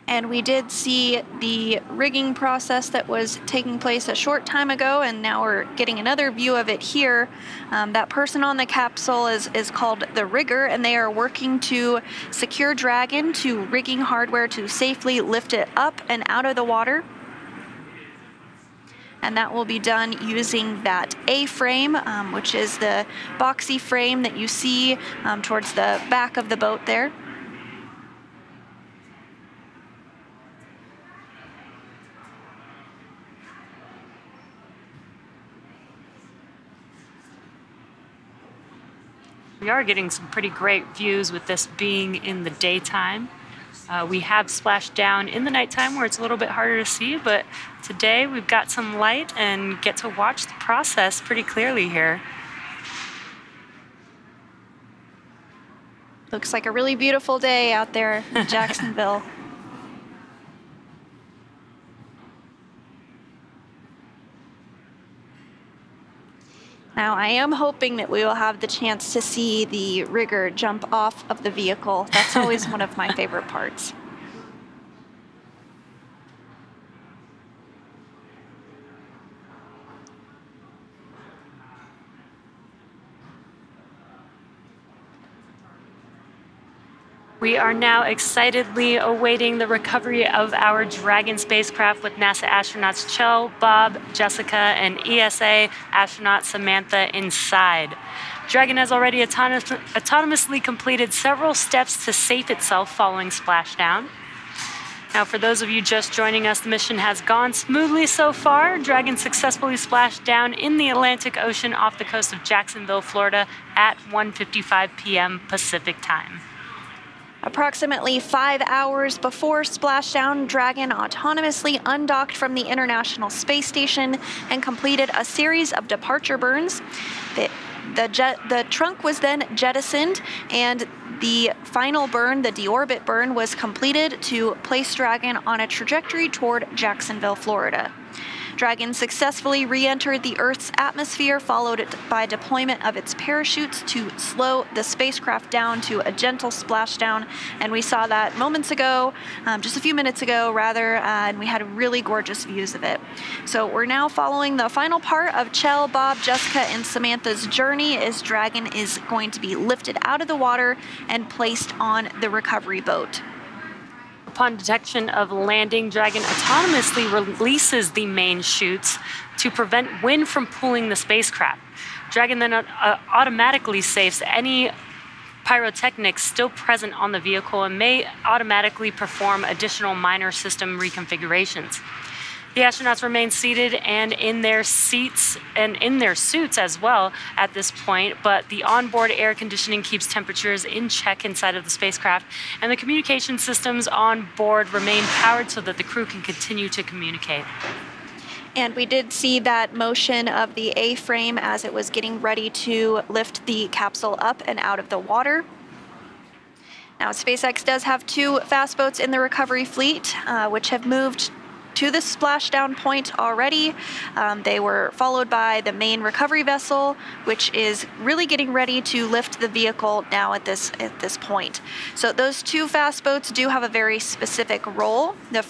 And we did see the rigging process that was taking place a short time ago, and now we're getting another view of it here. That person on the capsule is called the rigger, and they are working to secure Dragon to rigging hardware to safely lift it up and out of the water. And that will be done using that A-frame, which is the boxy frame that you see towards the back of the boat there. We are getting some pretty great views with this being in the daytime. We have Splashdown in the nighttime where it's a little bit harder to see, but today we've got some light and get to watch the process pretty clearly here. Looks like a really beautiful day out there in Jacksonville. Now, I am hoping that we will have the chance to see the rigger jump off of the vehicle. That's always one of my favorite parts. We are now excitedly awaiting the recovery of our Dragon spacecraft with NASA astronauts Kjell, Bob, Jessica, and ESA astronaut Samantha inside. Dragon has already autonomously completed several steps to safe itself following splashdown. Now, for those of you just joining us, the mission has gone smoothly so far. Dragon successfully splashed down in the Atlantic Ocean off the coast of Jacksonville, Florida at 1:55 p.m. Pacific time. Approximately 5 hours before splashdown, Dragon autonomously undocked from the International Space Station and completed a series of departure burns. The trunk was then jettisoned, and the final burn, the Deorbit burn, was completed to place Dragon on a trajectory toward Jacksonville, Florida. Dragon successfully re-entered the Earth's atmosphere, followed by deployment of its parachutes to slow the spacecraft down to a gentle splashdown. And we saw that moments ago, just a few minutes ago rather, and we had really gorgeous views of it. So we're now following the final part of Kjell, Bob, Jessica, and Samantha's journey as Dragon is going to be lifted out of the water and placed on the recovery boat. Upon detection of landing, Dragon autonomously releases the main chutes to prevent wind from pulling the spacecraft. Dragon then automatically safes any pyrotechnics still present on the vehicle and may automatically perform additional minor system reconfigurations. The astronauts remain seated and in their seats and in their suits as well at this point, but the onboard air conditioning keeps temperatures in check inside of the spacecraft, and the communication systems on board remain powered so that the crew can continue to communicate. And we did see that motion of the A-frame as it was getting ready to lift the capsule up and out of the water. Now, SpaceX does have 2 fast boats in the recovery fleet, which have moved to the splashdown point already. They were followed by the main recovery vessel, which is really getting ready to lift the vehicle now at this point. So those 2 fast boats do have a very specific role. The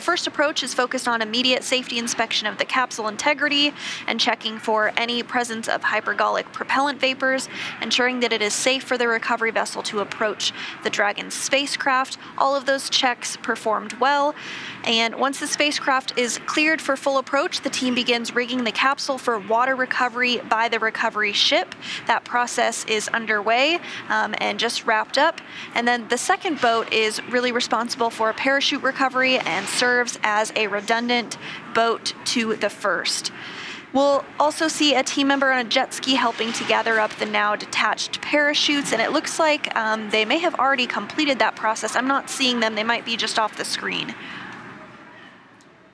first approach is focused on immediate safety inspection of the capsule integrity and checking for any presence of hypergolic propellant vapors, ensuring that it is safe for the recovery vessel to approach the Dragon spacecraft. All of those checks performed well, and once the spacecraft is cleared for full approach, the team begins rigging the capsule for water recovery by the recovery ship. That process is underway and just wrapped up. And then the second boat is really responsible for parachute recovery and serves as a redundant boat to the first. We'll also see a team member on a jet ski helping to gather up the now detached parachutes, and it looks like they may have already completed that process. I'm not seeing them. They might be just off the screen.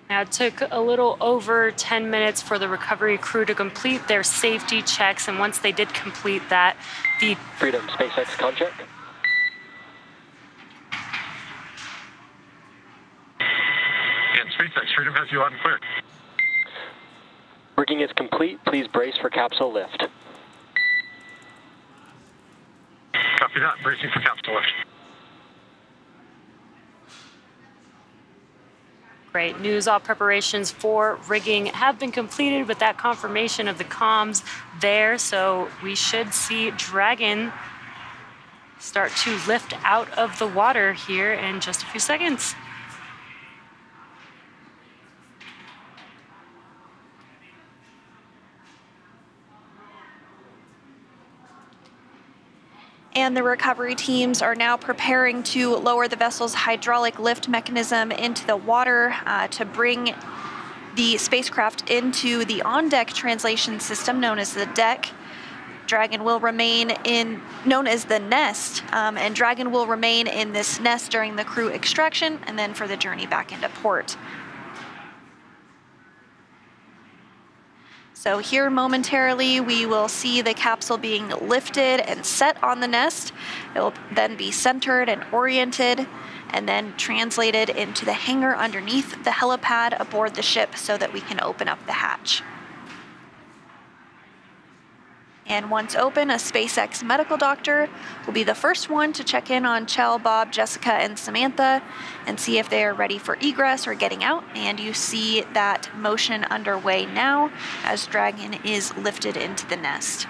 Now, it took a little over 10 minutes for the recovery crew to complete their safety checks, and once they did complete that, the Freedom SpaceX contract. And SpaceX, Freedom has you loud and clear. Rigging is complete. Please brace for capsule lift. Copy that. Bracing for capsule lift. Great news. All preparations for rigging have been completed with that confirmation of the comms there. So we should see Dragon start to lift out of the water here in just a few seconds. And the recovery teams are now preparing to lower the vessel's hydraulic lift mechanism into the water to bring the spacecraft into the on-deck translation system known as the deck. Dragon will remain known as the nest, and Dragon will remain in this nest during the crew extraction and then for the journey back into port. So here momentarily we will see the capsule being lifted and set on the nest. It will then be centered and oriented and then translated into the hangar underneath the helipad aboard the ship so that we can open up the hatch. And once open, a SpaceX medical doctor will be the first one to check in on Kjell, Bob, Jessica, and Samantha and see if they are ready for egress or getting out. And you see that motion underway now as Dragon is lifted into the nest.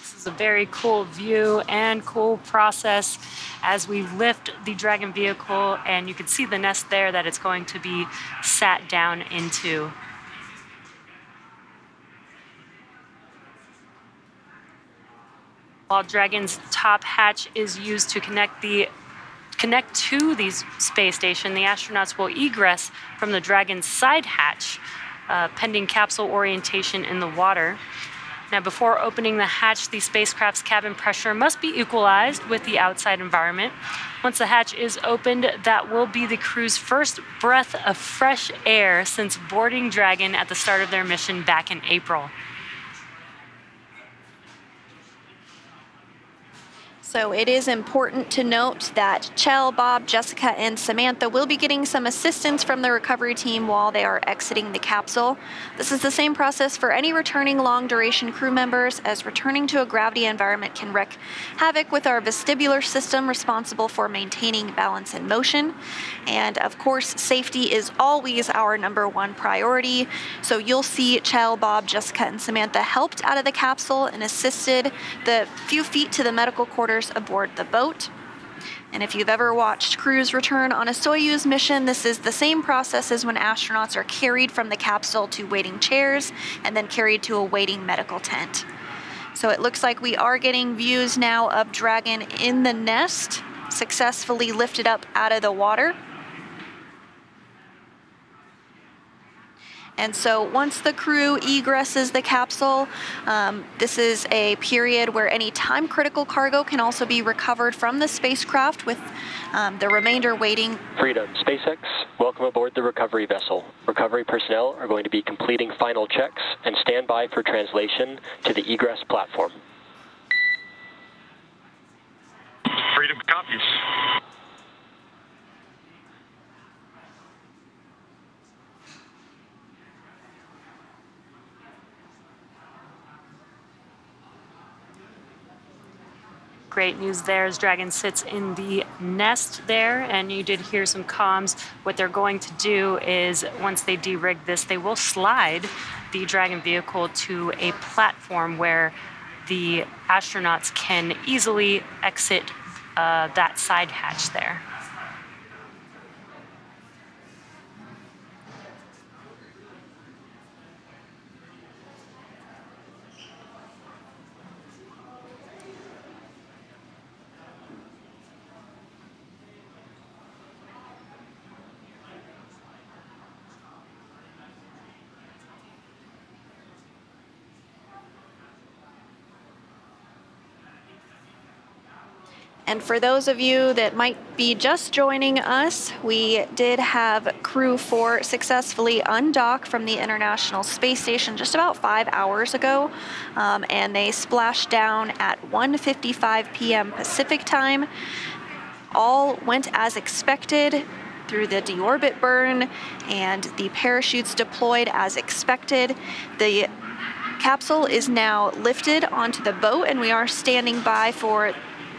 This is a very cool view and cool process as we lift the Dragon vehicle, and you can see the nest there that it's going to be sat down into. While Dragon's top hatch is used to connect to the space station, the astronauts will egress from the Dragon's side hatch, pending capsule orientation in the water. Now, before opening the hatch, the spacecraft's cabin pressure must be equalized with the outside environment. Once the hatch is opened, that will be the crew's first breath of fresh air since boarding Dragon at the start of their mission back in April. So it is important to note that Kjell, Bob, Jessica, and Samantha will be getting some assistance from the recovery team while they are exiting the capsule. This is the same process for any returning long-duration crew members, as returning to a gravity environment can wreak havoc with our vestibular system responsible for maintaining balance and motion. And of course, safety is always our #1 priority. So you'll see Kjell, Bob, Jessica, and Samantha helped out of the capsule and assisted the few feet to the medical quarters aboard the boat. And if you've ever watched crews return on a Soyuz mission, this is the same process as when astronauts are carried from the capsule to waiting chairs and then carried to a waiting medical tent. So it looks like we are getting views now of Dragon in the nest, successfully lifted up out of the water. And so once the crew egresses the capsule, this is a period where any time-critical cargo can also be recovered from the spacecraft, with the remainder waiting. Freedom, SpaceX, welcome aboard the recovery vessel. Recovery personnel are going to be completing final checks and stand by for translation to the egress platform. Freedom copies. Great news there as Dragon sits in the nest there, and you did hear some comms. What they're going to do is, once they de-rig this, they will slide the Dragon vehicle to a platform where the astronauts can easily exit that side hatch there. And for those of you that might be just joining us, we did have Crew-4 successfully undock from the International Space Station just about 5 hours ago, and they splashed down at 1:55 p.m. Pacific time. All went as expected through the deorbit burn, and the parachutes deployed as expected. The capsule is now lifted onto the boat, and we are standing by for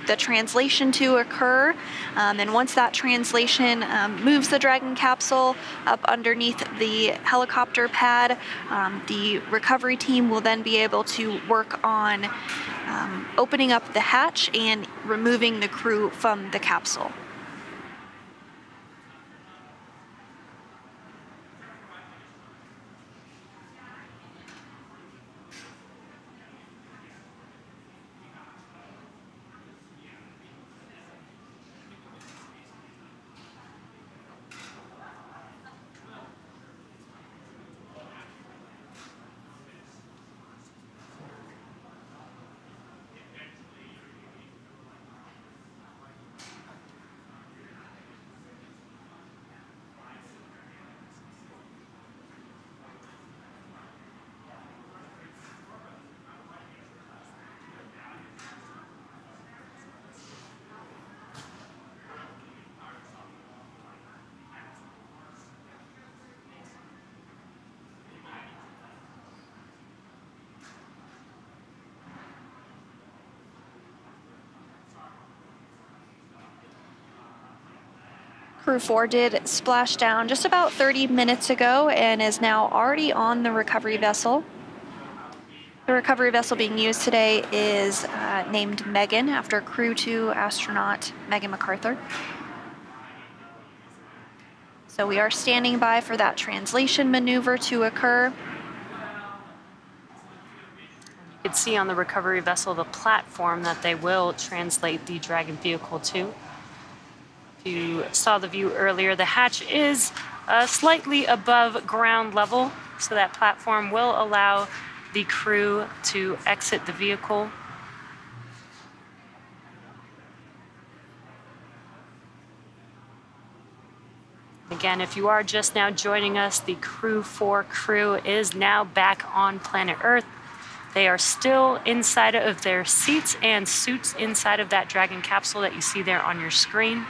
the translation to occur. And once that translation moves the Dragon capsule up underneath the helicopter pad, the recovery team will then be able to work on opening up the hatch and removing the crew from the capsule. Crew-4 did splash down just about 30 minutes ago and is now already on the recovery vessel. The recovery vessel being used today is named Megan, after Crew-2 astronaut Megan McArthur. So we are standing by for that translation maneuver to occur. You can see on the recovery vessel the platform that they will translate the Dragon vehicle to. If you saw the view earlier, the hatch is slightly above ground level, so that platform will allow the crew to exit the vehicle. Again, if you are just now joining us, the Crew-4 crew is now back on planet Earth. They are still inside of their seats and suits inside of that Dragon capsule that you see there on your screen.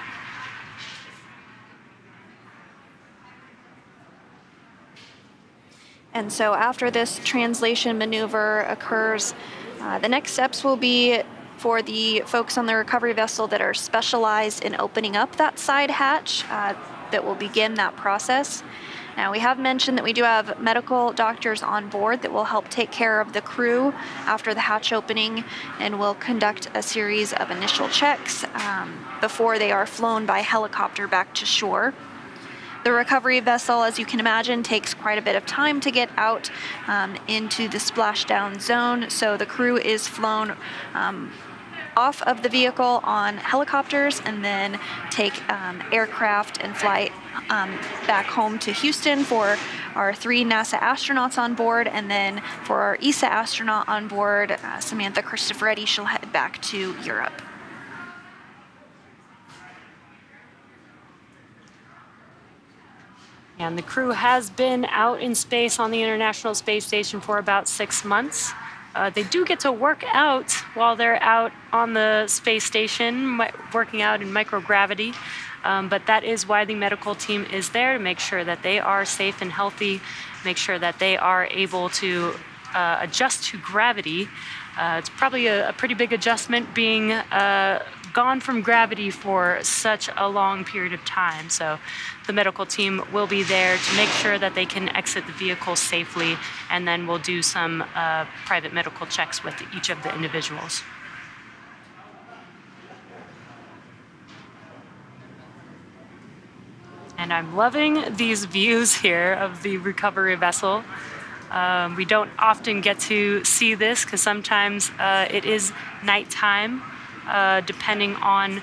And so after this translation maneuver occurs, the next steps will be for the folks on the recovery vessel that are specialized in opening up that side hatch that will begin that process. Now, we have mentioned that we do have medical doctors on board that will help take care of the crew after the hatch opening and will conduct a series of initial checks before they are flown by helicopter back to shore. The recovery vessel, as you can imagine, takes quite a bit of time to get out into the splashdown zone, so the crew is flown off of the vehicle on helicopters and then take aircraft and fly back home to Houston for our 3 NASA astronauts on board, and then for our ESA astronaut on board, Samantha Cristoforetti, she'll head back to Europe. And the crew has been out in space on the International Space Station for about 6 months. They do get to work out while they're out on the space station, working out in microgravity. But that is why the medical team is there, to make sure that they are safe and healthy, make sure that they are able to adjust to gravity. It's probably a pretty big adjustment being gone from gravity for such a long period of time. So the medical team will be there to make sure that they can exit the vehicle safely, and then we'll do some private medical checks with each of the individuals. And I'm loving these views here of the recovery vessel. We don't often get to see this because sometimes it is nighttime, depending on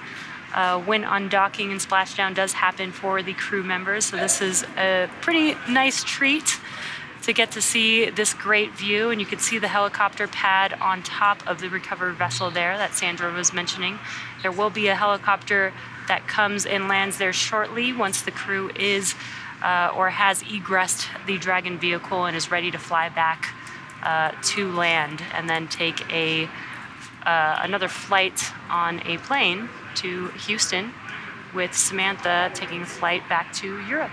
when undocking and splashdown does happen for the crew members. So this is a pretty nice treat to get to see this great view. And you can see the helicopter pad on top of the recovery vessel there that Sandra was mentioning. There will be a helicopter that comes and lands there shortly once the crew is or has egressed the Dragon vehicle and is ready to fly back to land, and then take another flight on a plane to Houston, with Samantha taking a flight back to Europe.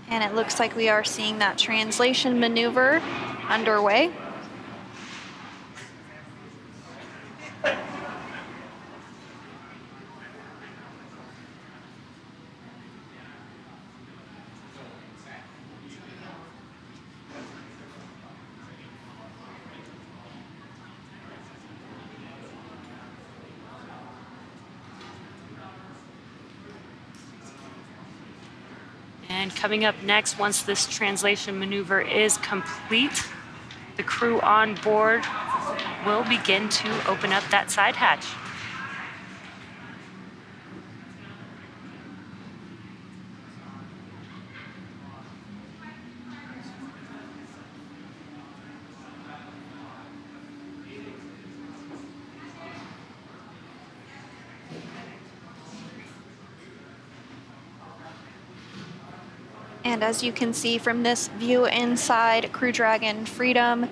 And it looks like we are seeing that translation maneuver underway. And coming up next, once this translation maneuver is complete, the crew on board will begin to open up that side hatch. And as you can see from this view inside Crew Dragon Freedom,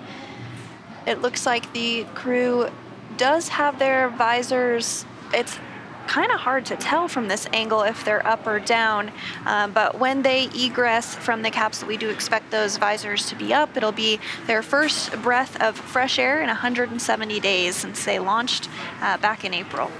it looks like the crew does have their visors. It's kind of hard to tell from this angle if they're up or down, but when they egress from the capsule, we do expect those visors to be up. It'll be their first breath of fresh air in 170 days since they launched back in April.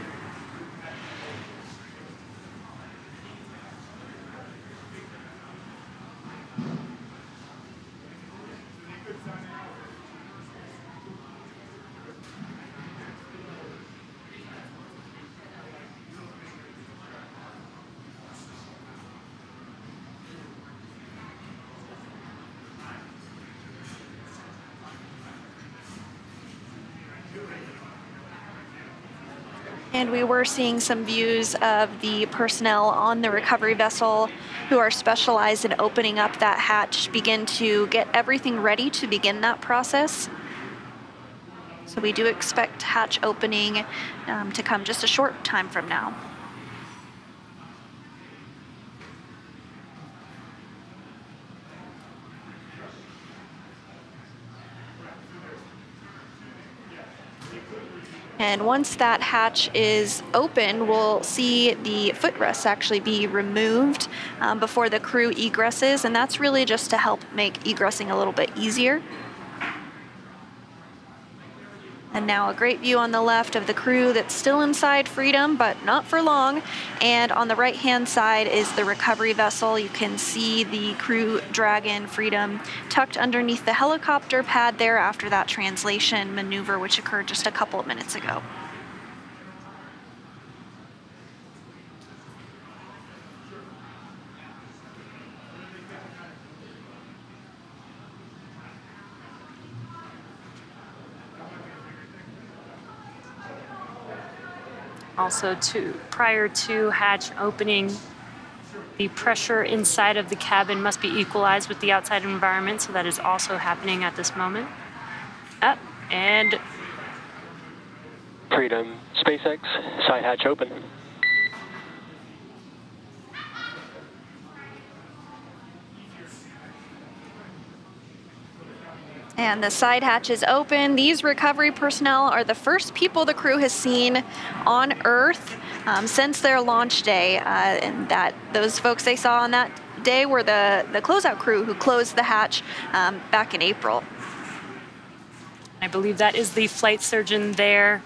And we were seeing some views of the personnel on the recovery vessel who are specialized in opening up that hatch begin to get everything ready to begin that process. So we do expect hatch opening to come just a short time from now. And once that hatch is open, we'll see the footrests actually be removed before the crew egresses, and that's really just to help make egressing a little bit easier. And now a great view on the left of the crew that's still inside Freedom, but not for long. And on the right-hand side is the recovery vessel. You can see the Crew Dragon Freedom tucked underneath the helicopter pad there after that translation maneuver, which occurred just a couple of minutes ago. Also, prior to hatch opening, the pressure inside of the cabin must be equalized with the outside environment, so that is also happening at this moment. Up and Freedom, SpaceX, side hatch open. And the side hatch is open. These recovery personnel are the first people the crew has seen on Earth since their launch day. And those folks they saw on that day were the closeout crew who closed the hatch back in April. I believe that is the flight surgeon there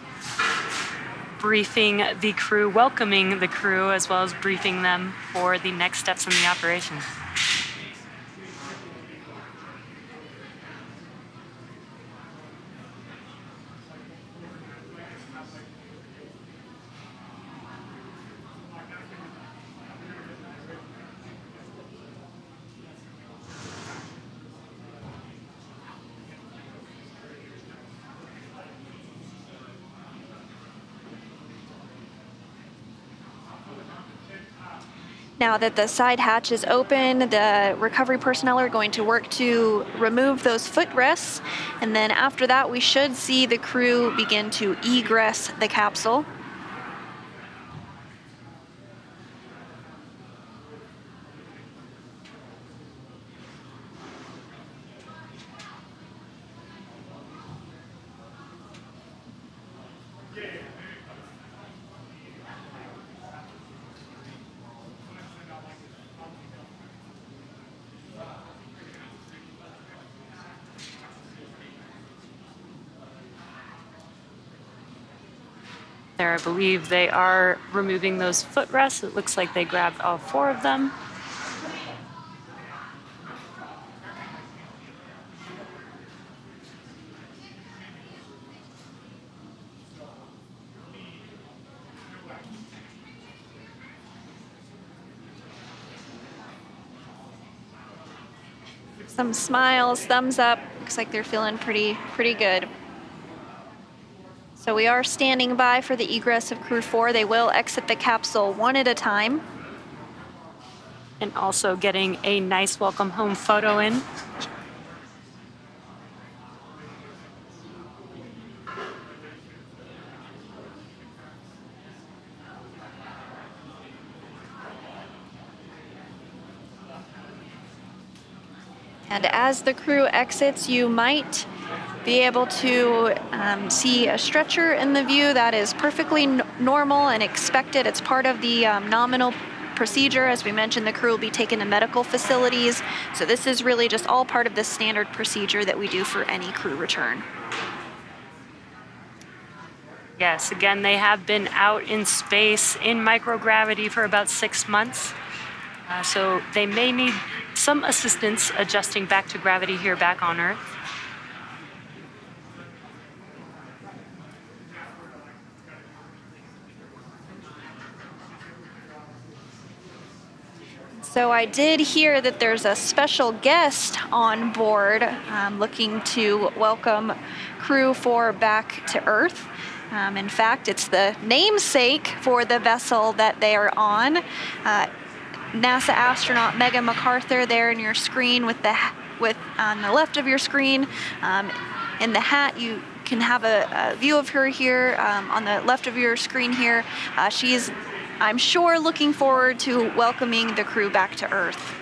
briefing the crew, welcoming the crew, as well as briefing them for the next steps in the operation. Now that the side hatch is open, the recovery personnel are going to work to remove those footrests, and then after that we should see the crew begin to egress the capsule. There, I believe they are removing those footrests. It looks like they grabbed all 4 of them. Some smiles, thumbs up. Looks like they're feeling pretty good. So we are standing by for the egress of Crew-4. They will exit the capsule one at a time. And also getting a nice welcome home photo in. And as the crew exits, you might be able to see a stretcher in the view. That is perfectly normal and expected. It's part of the nominal procedure. As we mentioned, the crew will be taken to medical facilities. So this is really just all part of the standard procedure that we do for any crew return. Yes, again, they have been out in space in microgravity for about 6 months. So they may need some assistance adjusting back to gravity here back on Earth. So I did hear that there's a special guest on board looking to welcome Crew-4 back to Earth. In fact, it's the namesake for the vessel that they are on. NASA astronaut Megan MacArthur there in your screen with on the left of your screen. In the hat, you can have a view of her here on the left of your screen here. She's, I'm sure, looking forward to welcoming the crew back to Earth.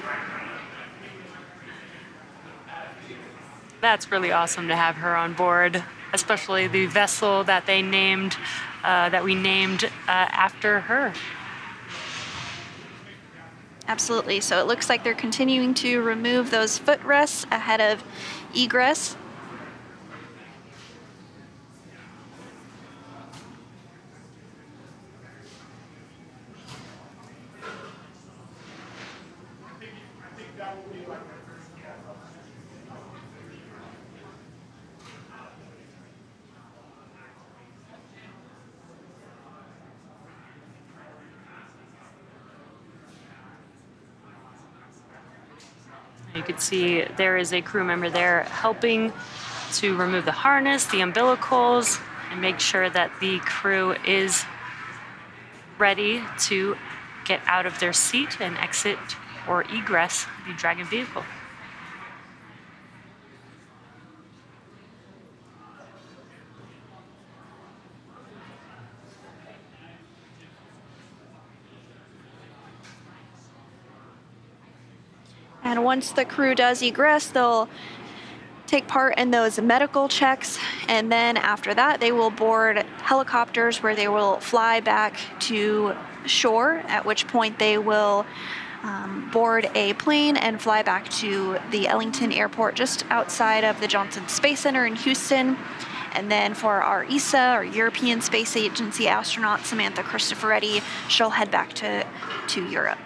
That's really awesome to have her on board, especially the vessel that they named, that we named after her. Absolutely. So it looks like they're continuing to remove those footrests ahead of egress. You can see there is a crew member there helping to remove the harness, the umbilicals, and make sure that the crew is ready to get out of their seat and exit or egress the Dragon vehicle. And once the crew does egress, they'll take part in those medical checks, and then after that they will board helicopters where they will fly back to shore, at which point they will board a plane and fly back to the Ellington Airport just outside of the Johnson Space Center in Houston. And then for our ESA, our European Space Agency astronaut, Samantha Cristoforetti, she'll head back to Europe.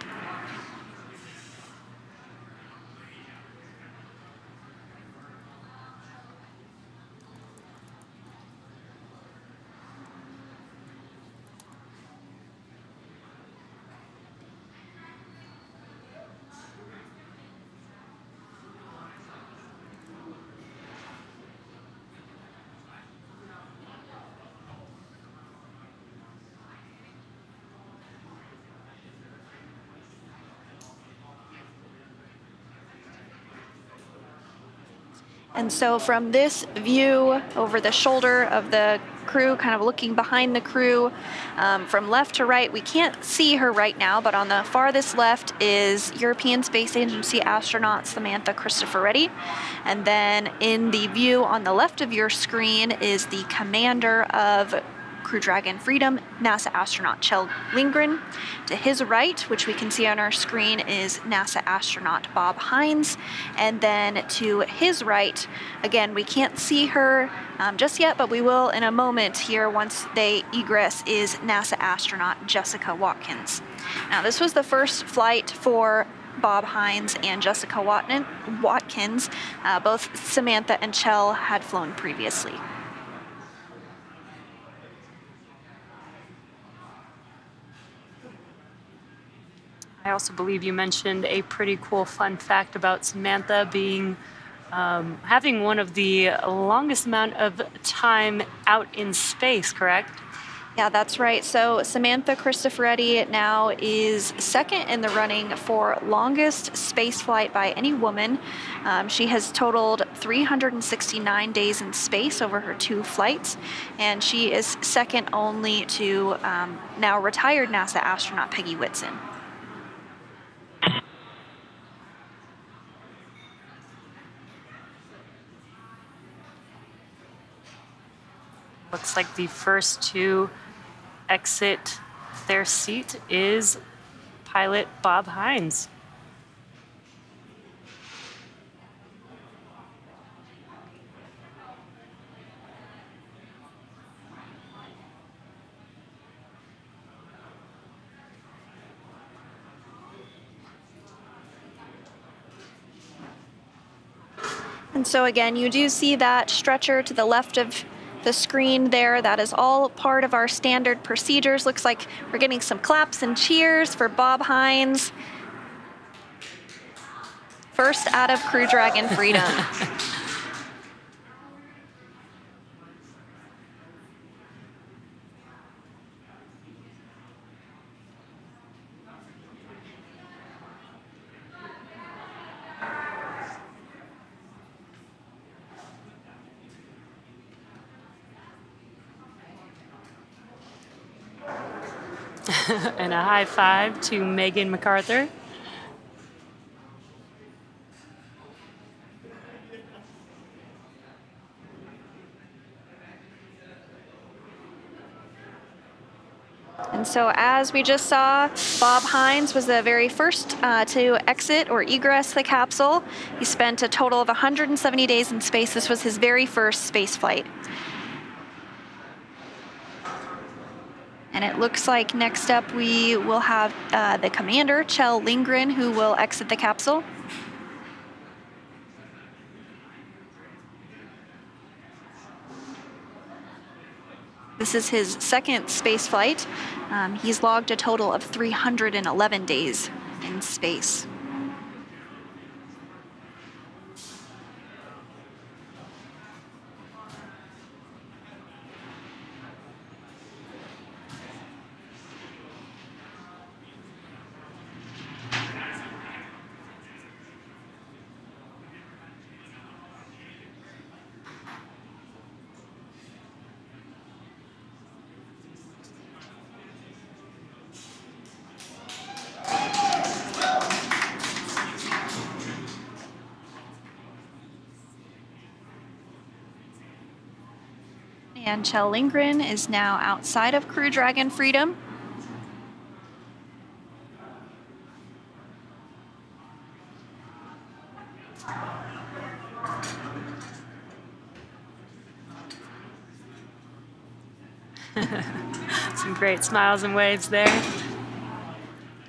And so from this view over the shoulder of the crew, kind of looking behind the crew, from left to right, we can't see her right now, but on the farthest left is European Space Agency astronaut Samantha Cristoforetti. And then in the view on the left of your screen is the commander of Crew Dragon Freedom, NASA astronaut Kjell Lindgren. To his right, which we can see on our screen, is NASA astronaut Bob Hines. And then to his right, again, we can't see her just yet, but we will in a moment here once they egress, is NASA astronaut Jessica Watkins. Now, this was the first flight for Bob Hines and Jessica Watkins. Both Samantha and Kjell had flown previously. I also believe you mentioned a pretty cool fun fact about Samantha being having one of the longest amount of time out in space, correct? Yeah, that's right. So Samantha Cristoforetti now is second in the running for longest space flight by any woman. She has totaled 369 days in space over her 2 flights, and she is second only to now retired NASA astronaut Peggy Whitson. Looks like the first to exit their seat is pilot Bob Hines. And so again, you do see that stretcher to the left of the screen there. That is all part of our standard procedures. Looks like we're getting some claps and cheers for Bob Hines. First out of Crew Dragon Freedom. And a high five to Megan MacArthur. And so as we just saw, Bob Hines was the very first to exit or egress the capsule. He spent a total of 170 days in space. This was his very first space flight. And it looks like next up we will have the commander, Kjell Lindgren, who will exit the capsule. This is his second space flight. He's logged a total of 311 days in space. And Kjell Lindgren is now outside of Crew Dragon Freedom. Some great smiles and waves there.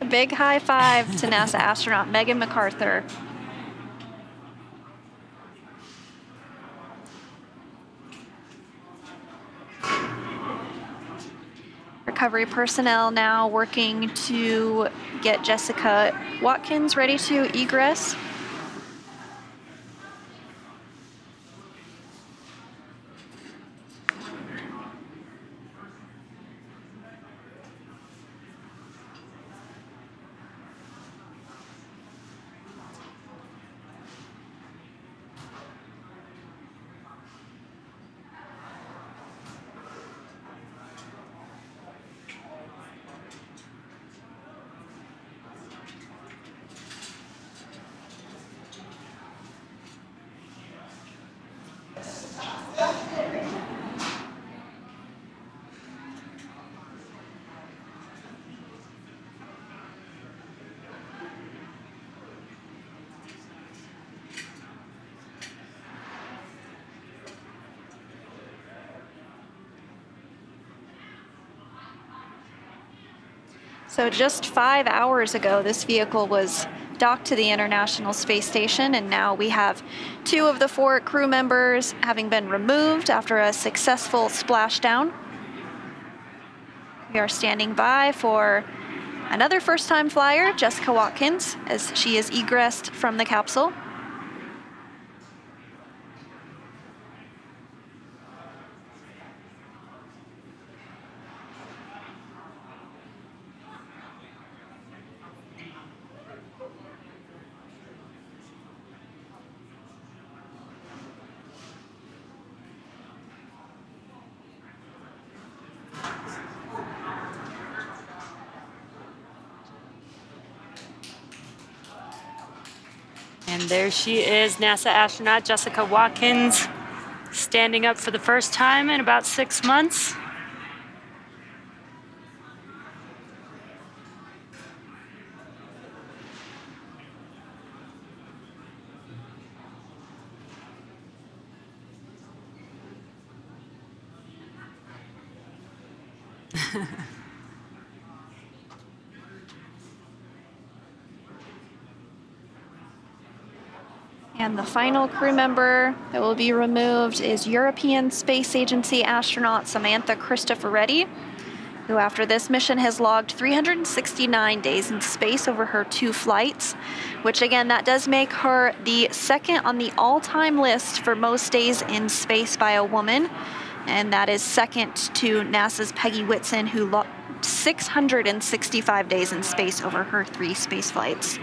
A big high five to NASA astronaut Megan MacArthur. Recovery personnel now working to get Jessica Watkins ready to egress. So just 5 hours ago, this vehicle was docked to the International Space Station, and now we have 2 of the 4 crew members having been removed after a successful splashdown. We are standing by for another first-time flyer, Jessica Watkins, as she is egressed from the capsule. And there she is, NASA astronaut Jessica Watkins, standing up for the first time in about 6 months. And the final crew member that will be removed is European Space Agency astronaut Samantha Cristoforetti, who after this mission has logged 369 days in space over her 2 flights, which again, that does make her the second on the all-time list for most days in space by a woman. And that is second to NASA's Peggy Whitson, who logged 665 days in space over her 3 space flights.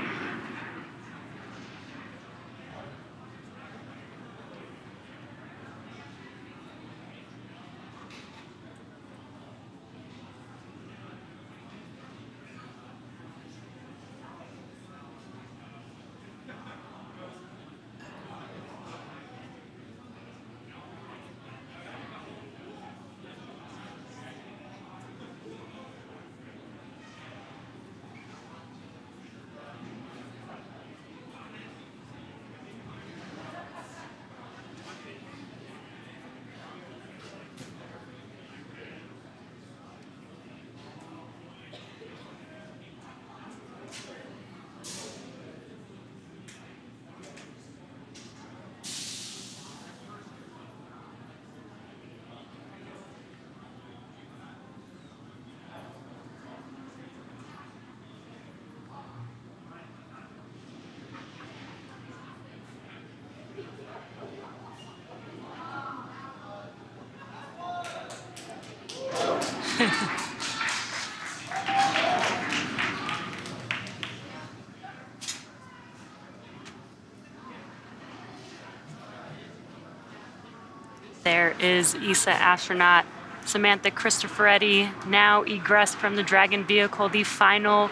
There is ESA astronaut Samantha Cristoforetti, now egressed from the Dragon vehicle, the final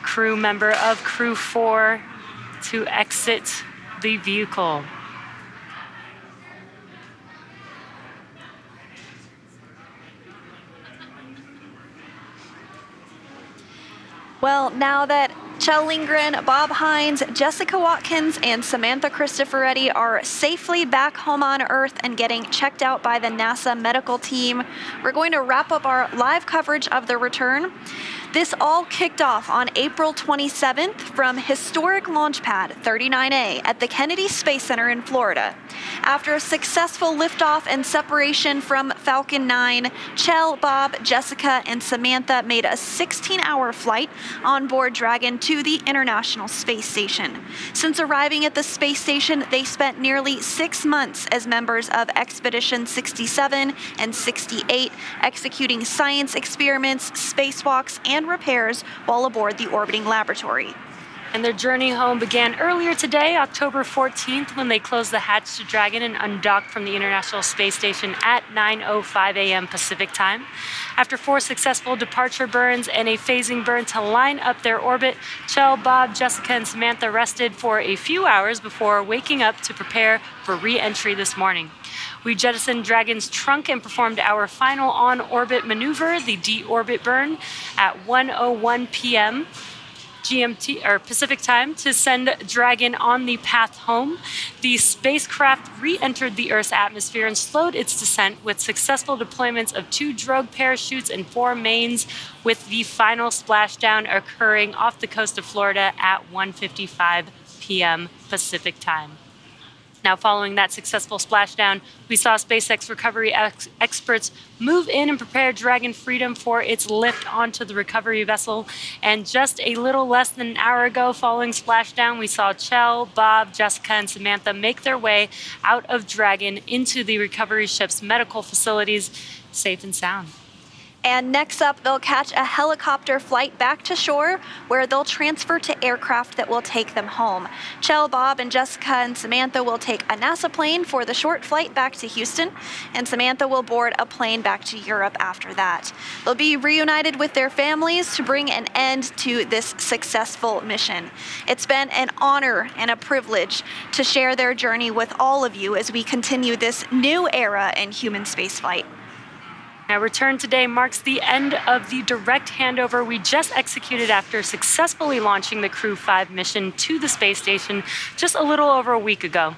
crew member of Crew-4 to exit the vehicle. Well, now that Kjell Lindgren, Bob Hines, Jessica Watkins, and Samantha Cristoforetti are safely back home on Earth and getting checked out by the NASA medical team, we're going to wrap up our live coverage of the return. This all kicked off on April 27th from historic launch pad 39A at the Kennedy Space Center in Florida. After a successful liftoff and separation from Falcon 9, Kjell, Bob, Jessica, and Samantha made a 16-hour flight on board Dragon to the International Space Station. Since arriving at the space station, they spent nearly 6 months as members of Expedition 67 and 68, executing science experiments, spacewalks, and repairs while aboard the orbiting laboratory. And their journey home began earlier today, October 14th, when they closed the hatch to Dragon and undocked from the International Space Station at 9:05 a.m. Pacific time. After 4 successful departure burns and a phasing burn to line up their orbit, Kjell, Bob, Jessica, and Samantha rested for a few hours before waking up to prepare for re-entry this morning. We jettisoned Dragon's trunk and performed our final on-orbit maneuver, the Deorbit Burn, at 1:01 p.m. GMT or Pacific time to send Dragon on the path home. The spacecraft re-entered the Earth's atmosphere and slowed its descent with successful deployments of 2 drogue parachutes and 4 mains, with the final splashdown occurring off the coast of Florida at 1:55 p.m. Pacific time. Now, following that successful splashdown, we saw SpaceX recovery experts move in and prepare Dragon Freedom for its lift onto the recovery vessel. And just a little less than an hour ago, following splashdown, we saw Kjell, Bob, Jessica, and Samantha make their way out of Dragon into the recovery ship's medical facilities, safe and sound. And next up, they'll catch a helicopter flight back to shore where they'll transfer to aircraft that will take them home. Kjell, Bob, and Jessica and Samantha will take a NASA plane for the short flight back to Houston, and Samantha will board a plane back to Europe after that. They'll be reunited with their families to bring an end to this successful mission. It's been an honor and a privilege to share their journey with all of you as we continue this new era in human spaceflight. Our return today marks the end of the direct handover we just executed after successfully launching the Crew-5 mission to the space station just a little over a week ago.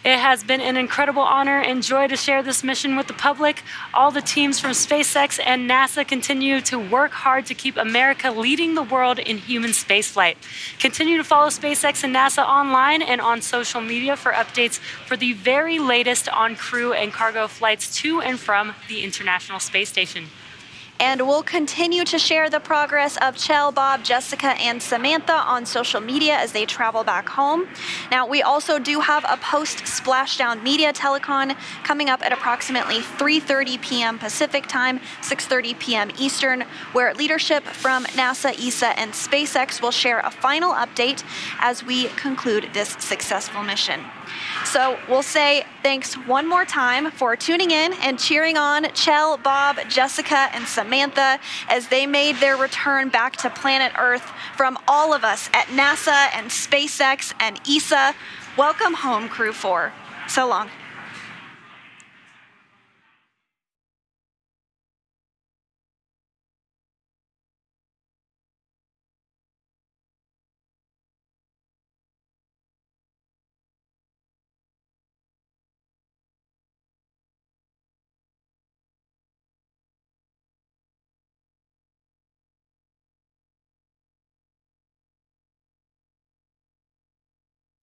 It has been an incredible honor and joy to share this mission with the public. All the teams from SpaceX and NASA continue to work hard to keep America leading the world in human spaceflight. Continue to follow SpaceX and NASA online and on social media for updates for the very latest on crew and cargo flights to and from the International Space Station. And we'll continue to share the progress of Kjell, Bob, Jessica, and Samantha on social media as they travel back home. Now, we also do have a post-splashdown media telecon coming up at approximately 3:30 p.m. Pacific time, 6:30 p.m. Eastern, where leadership from NASA, ESA, and SpaceX will share a final update as we conclude this successful mission. So we'll say thanks one more time for tuning in and cheering on Kjell, Bob, Jessica, and Samantha as they made their return back to planet Earth. From all of us at NASA and SpaceX and ESA, welcome home, Crew-4. So long.